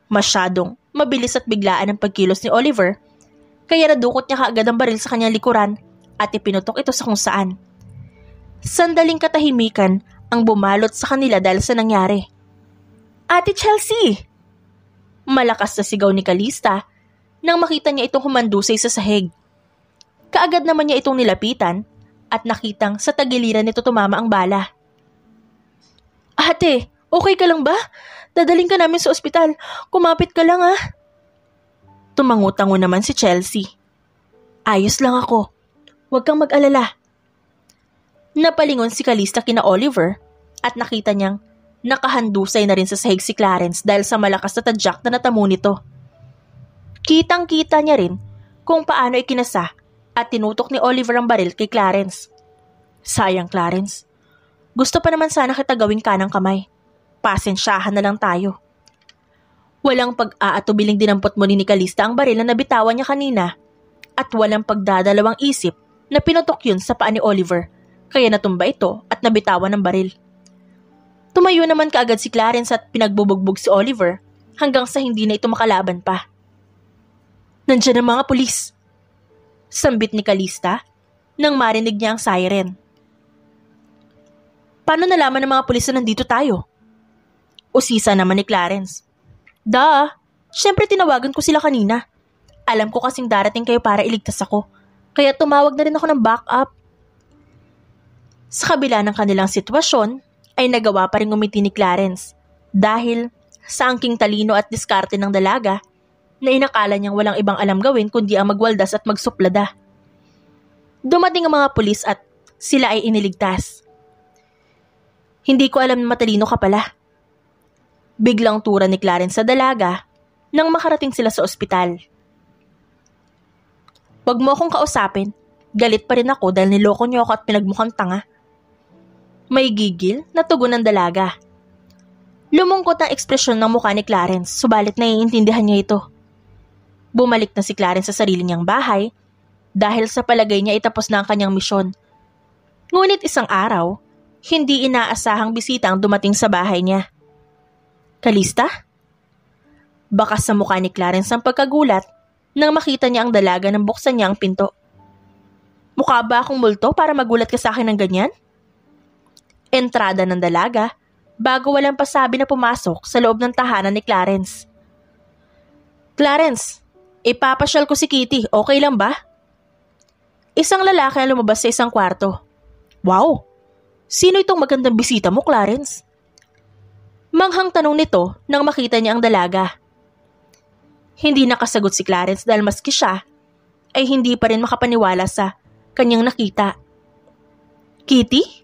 masyadong mabilis at biglaan ang pagkilos ni Oliver, kaya nadukot niya kaagad ang baril sa kanyang likuran at ipinutok ito sa kung saan. Sandaling katahimikan ang bumalot sa kanila dahil sa nangyari. Ate Chelsea! Malakas na sigaw ni Kalista nang makita niya itong humandusay sa sahig. Kaagad naman niya itong nilapitan at nakitang sa tagiliran nito tumama ang bala. Ate, okay ka lang ba? Dadaling ka namin sa ospital. Kumapit ka lang ah. Tumangutango naman si Chelsea. Ayos lang ako. Huwag kang mag-alala. Napalingon si Kalista kina Oliver at nakita niyang nakahandusay na rin sa sahig si Clarence dahil sa malakas na tadyak na natamo nito. Kitang-kita niya rin kung paano ikinasa at tinutok ni Oliver ang baril kay Clarence. Sayang, Clarence. Gusto pa naman sana kita gawing kanang kamay. Pasensyahan na lang tayo. Walang pag-aatubiling dinampot mo ni Kalista ang baril na nabitawan niya kanina at walang pagdadalawang isip na pinutok yun sa paa ni Oliver kaya natumba ito at nabitawan ng baril. Tumayo naman kaagad si Clarence at pinagbubugbog si Oliver hanggang sa hindi na ito makalaban pa. Nandiyan ang mga pulis. Sambit ni Kalista nang marinig niya ang siren. Paano nalaman ng mga pulis na nandito tayo? Usisa naman ni Clarence. Siyempre tinawagan ko sila kanina. Alam ko kasing darating kayo para iligtas ako, kaya tumawag na rin ako ng backup. Sa kabila ng kanilang sitwasyon, ay nagawa pa rin ngumiti ni Clarence dahil sa angking talino at diskarte ng dalaga na inakala niyang walang ibang alam gawin kundi ang magwaldas at magsuplada. Dumating ang mga pulis at sila ay iniligtas. Hindi ko alam na matalino ka pala. Biglang tura ni Clarence sa dalaga nang makarating sila sa ospital. Wag mo akong kausapin. Galit pa rin ako dahil niloko niyo ako at pinagmukhang tanga. May gigil na tugon ng dalaga. Lumungkot ang ekspresyon ng mukha ni Clarence, subalit naiintindihan niya ito. Bumalik na si Clarence sa sarili niyang bahay dahil sa palagay niya itapos na ang kanyang misyon. Ngunit isang araw, hindi inaasahang bisita ang dumating sa bahay niya. Kalista? Bakas sa mukha ni Clarence ang pagkagulat nang makita niya ang dalaga nang buksan niya ang pinto. Mukha ba akong multo para magulat ka sa akin ng ganyan? Entrada ng dalaga bago walang pasabi na pumasok sa loob ng tahanan ni Clarence. Clarence, ipapasyal ko si Kitty, okay lang ba? Isang lalaki ang lumabas sa isang kwarto. Wow! Sino itong magandang bisita mo, Clarence? Manghang tanong nito nang makita niya ang dalaga. Hindi nakasagot si Clarence dahil maski siya ay hindi pa rin makapaniwala sa kanyang nakita. Kitty?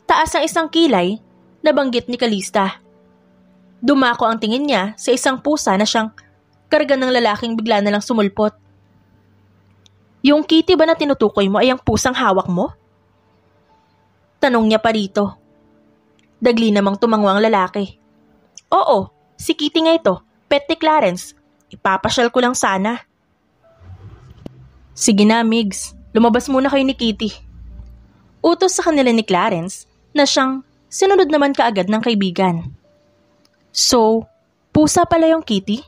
Taas ang isang kilay, nabanggit ni Kalista. Dumako ang tingin niya sa isang pusa na siyang karga ng lalaking bigla na lang sumulpot. Yung Kitty ba na tinutukoy mo ay ang pusang hawak mo? Tanong niya pa rito. Dagli namang tumango ang lalaki. Oo, si Kitty nga ito. Pet ni Clarence. Ipapasyal ko lang sana. Sige na, Migs. Lumabas muna kayo ni Kitty. Utos sa kanila ni Clarence na siyang sinunod naman kaagad ng kaibigan. So, pusa pala yung Kitty?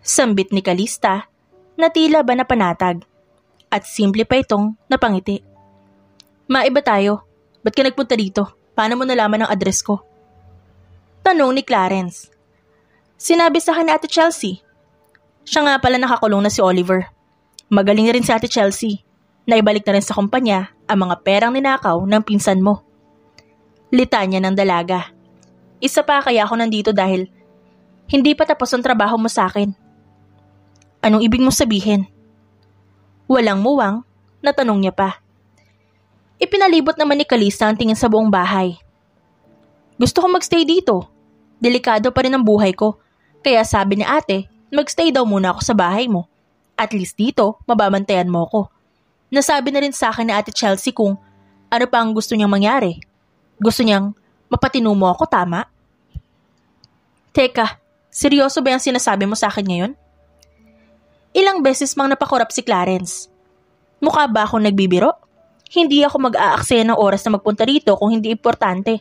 Sambit ni Calista na tila ba napanatag at simple pa itong napangiti. Maiba tayo. Ba't ka nagpunta dito? Paano mo nalaman ang address ko? Tanong ni Clarence. Sinabi sa akin ni Ate Chelsea. Siya nga pala nakakulong na si Oliver. Magaling rin si Ate Chelsea. Naibalik na rin sa kumpanya ang mga perang ninakaw ng pinsan mo. Litanya ng dalaga. Isa pa kaya ako nandito dahil hindi pa tapos ang trabaho mo sa akin. Anong ibig mong sabihin? Walang muwang, natanong niya pa. Ipinalibot naman ni Calista ang tingin sa buong bahay. Gusto ko magstay dito. Delikado pa rin ang buhay ko. Kaya sabi ni ate, magstay daw muna ako sa bahay mo. At least dito, mababantayan mo ko. Nasabi na rin sa akin ni Ate Chelsea kung ano pa ang gusto niyang mangyari. Gusto niyang mapatino mo ako, tama? Teka, seryoso ba yung sinasabi mo sa akin ngayon? Ilang beses mang napakorap si Clarence. Mukha ba akong nagbibiro? Hindi ako mag-aaksaya ng oras na magpunta rito kung hindi importante.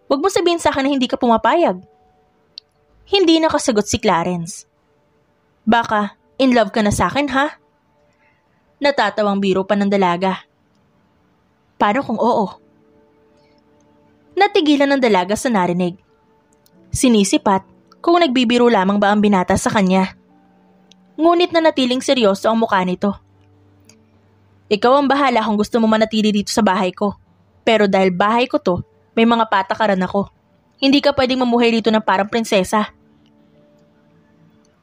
Huwag mo sabihin sa akin na hindi ka pumapayag. Hindi nakasagot si Clarence. Baka in love ka na sa akin, ha? Natatawang biro pa ng dalaga. Paano kung oo? Natigilan ng dalaga sa narinig. Sinisipat kung nagbibiro lamang ba ang binata sa kanya. Ngunit nanatiling seryoso ang mukha nito. Ikaw ang bahala kung gusto mo manatili dito sa bahay ko. Pero dahil bahay ko to, may mga patakaran ako. Hindi ka pwedeng mamuhay dito ng parang prinsesa.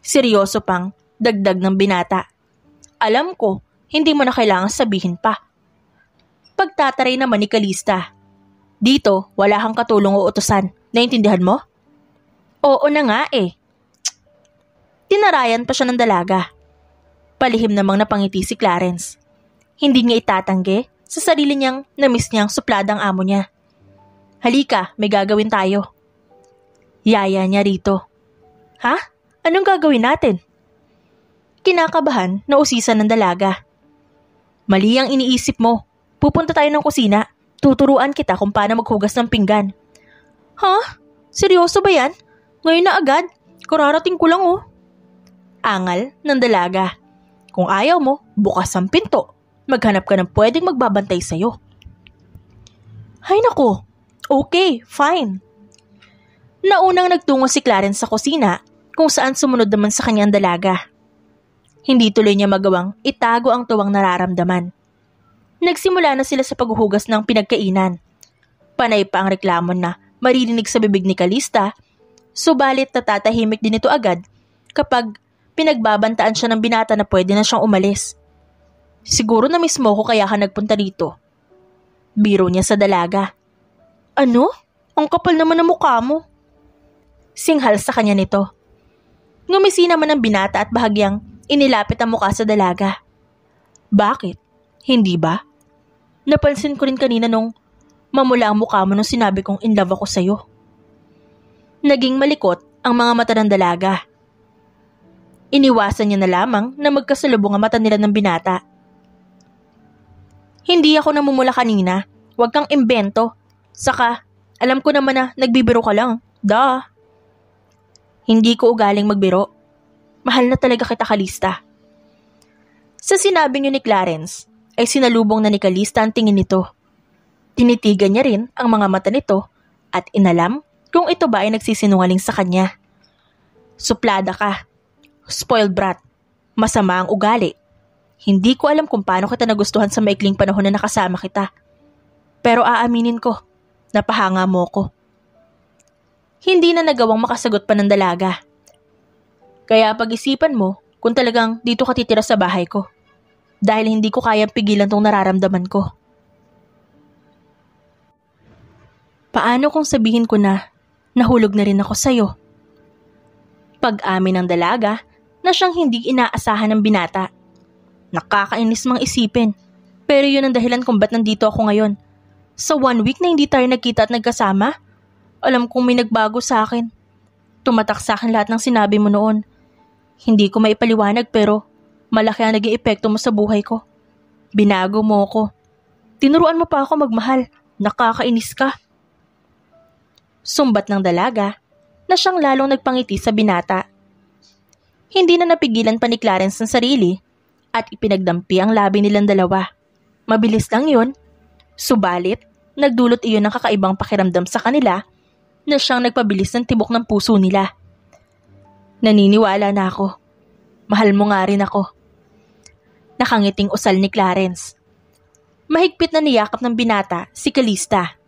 Seryoso pang dagdag ng binata. Alam ko, hindi mo na kailangan sabihin pa. Pagtataray naman ni Calista. Dito, wala kang katulong o utusan. Naintindihan mo? Oo na nga eh. Tinarayan pa siya ng dalaga. Palihim namang napangiti si Clarence. Hindi niya itatanggi sa sarili niyang na-miss niyang supladang amo niya. Halika, may gagawin tayo. Yaya niya rito. Ha? Anong gagawin natin? Kinakabahan na usisan ng dalaga. Mali ang iniisip mo. Pupunta tayo ng kusina. Tuturuan kita kung paano maghugas ng pinggan. Ha? Seryoso ba yan? Ngayon na agad? Kararating ko lang oh. Angal ng dalaga. Kung ayaw mo, bukas ang pinto. Maghanap ka ng pwedeng magbabantay sa'yo. Hay nako. Okay, fine. Naunang nagtungo si Clarence sa kusina kung saan sumunod naman sa kanyang dalaga. Hindi tuloy niya magawang itago ang tuwang nararamdaman. Nagsimula na sila sa paghuhugas ng pinagkainan. Panay pa ang reklamo na maririnig sa bibig ni Calista, subalit natatahimik din ito agad kapag pinagbabantaan siya ng binata na pwede na siyang umalis. Siguro na mismo ko kaya ka nagpunta dito. Biro niya sa dalaga. Ano? Ang kapal naman ng mukha mo. Singhal sa kanya nito. Ngumisi naman ang binata at bahagyang inilapit ang mukha sa dalaga. Bakit? Hindi ba? Napansin ko rin kanina nung mamula ang mukha mo nung sinabi kong in love ako sa'yo. Naging malikot ang mga mata ng dalaga. Iniwasan niya na lamang na magkasalubong ang mata nila ng binata. Hindi ako namumula kanina. Huwag kang imbento. Saka, alam ko naman na nagbibiro ka lang. Duh. Hindi ko ugaling magbiro. Mahal na talaga kita, Calista. Sa sinabi niyo ni Clarence, ay sinalubong na ni Calista ang tingin nito. Tinitigan niya rin ang mga mata nito at inalam kung ito ba ay nagsisinungaling sa kanya. Suplada ka. Spoiled brat. Masama ang ugali. Hindi ko alam kung paano kita nagustuhan sa maikling panahon na nakasama kita. Pero aaminin ko, napahanga mo ko. Hindi na nagawang makasagot pa ng dalaga. Kaya pag-isipan mo kung talagang dito ka titira sa bahay ko. Dahil hindi ko kayang pigilan tong nararamdaman ko. Paano kung sabihin ko na nahulog na rin ako sa'yo? Pag-amin ng dalaga na siyang hindi inaasahan ng binata. Nakakainis mang isipin. Pero yun ang dahilan kung ba't nandito ako ngayon. Sa 1 week na hindi tayo nagkita at nagkasama, alam kong may nagbago sa akin. Tumatak sa akin lahat ng sinabi mo noon. Hindi ko maipaliwanag pero malaki ang naging epekto mo sa buhay ko. Binago mo ako. Tinuruan mo pa ako magmahal. Nakakainis ka. Sumbat ng dalaga na siyang lalong nagpangiti sa binata. Hindi na napigilan pa ni Clarence ng sarili at ipinagdampi ang labi nilang dalawa. Mabilis lang yun. Subalit, nagdulot iyon ng kakaibang pakiramdam sa kanila na siyang nagpabilis ng tibok ng puso nila. Naniniwala na ako. Mahal mo nga rin ako. Nakangiting usal ni Clarence. Mahigpit na niyakap ng binata si Calista.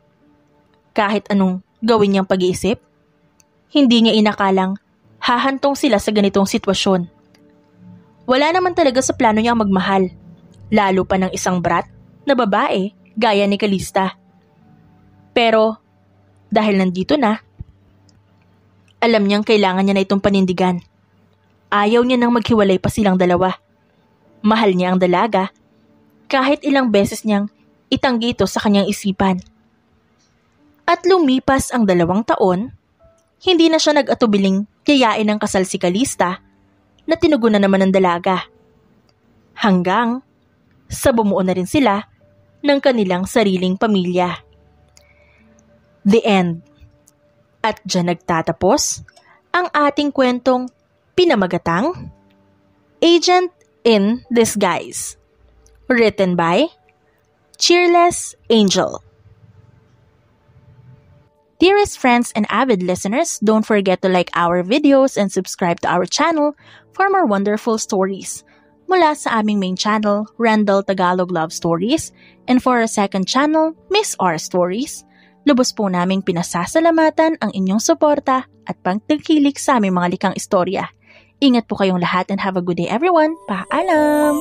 Kahit anong gawin niyang pag-iisip, hindi niya inakalang hahantong sila sa ganitong sitwasyon. Wala naman talaga sa plano niyang magmahal, lalo pa ng isang brat na babae gaya ni Calista. Pero dahil nandito na, alam niyang kailangan niya na itong panindigan. Ayaw niya nang maghiwalay pa silang dalawa. Mahal niya ang dalaga, kahit ilang beses niyang itanggi ito sa kanyang isipan. At lumipas ang 2 taon, hindi na siya nag-atubiling yayain ng kasal si Calista na tinugunan naman ng dalaga. Hanggang sa bumuo na rin sila ng kanilang sariling pamilya. The end. At dyan nagtatapos ang ating kwentong pinamagatang Agent in Disguise. Written by Cheerless Angel. Dearest friends and avid listeners, don't forget to like our videos and subscribe to our channel for more wonderful stories. Mula sa aming main channel, Randall Tagalog Love Stories, and for our second channel, Miss R Stories, lubos po naming pinasasalamatan ang inyong suporta at pagtangkilik sa aming mga likang istorya. Ingat po kayong lahat and have a good day everyone. Paalam!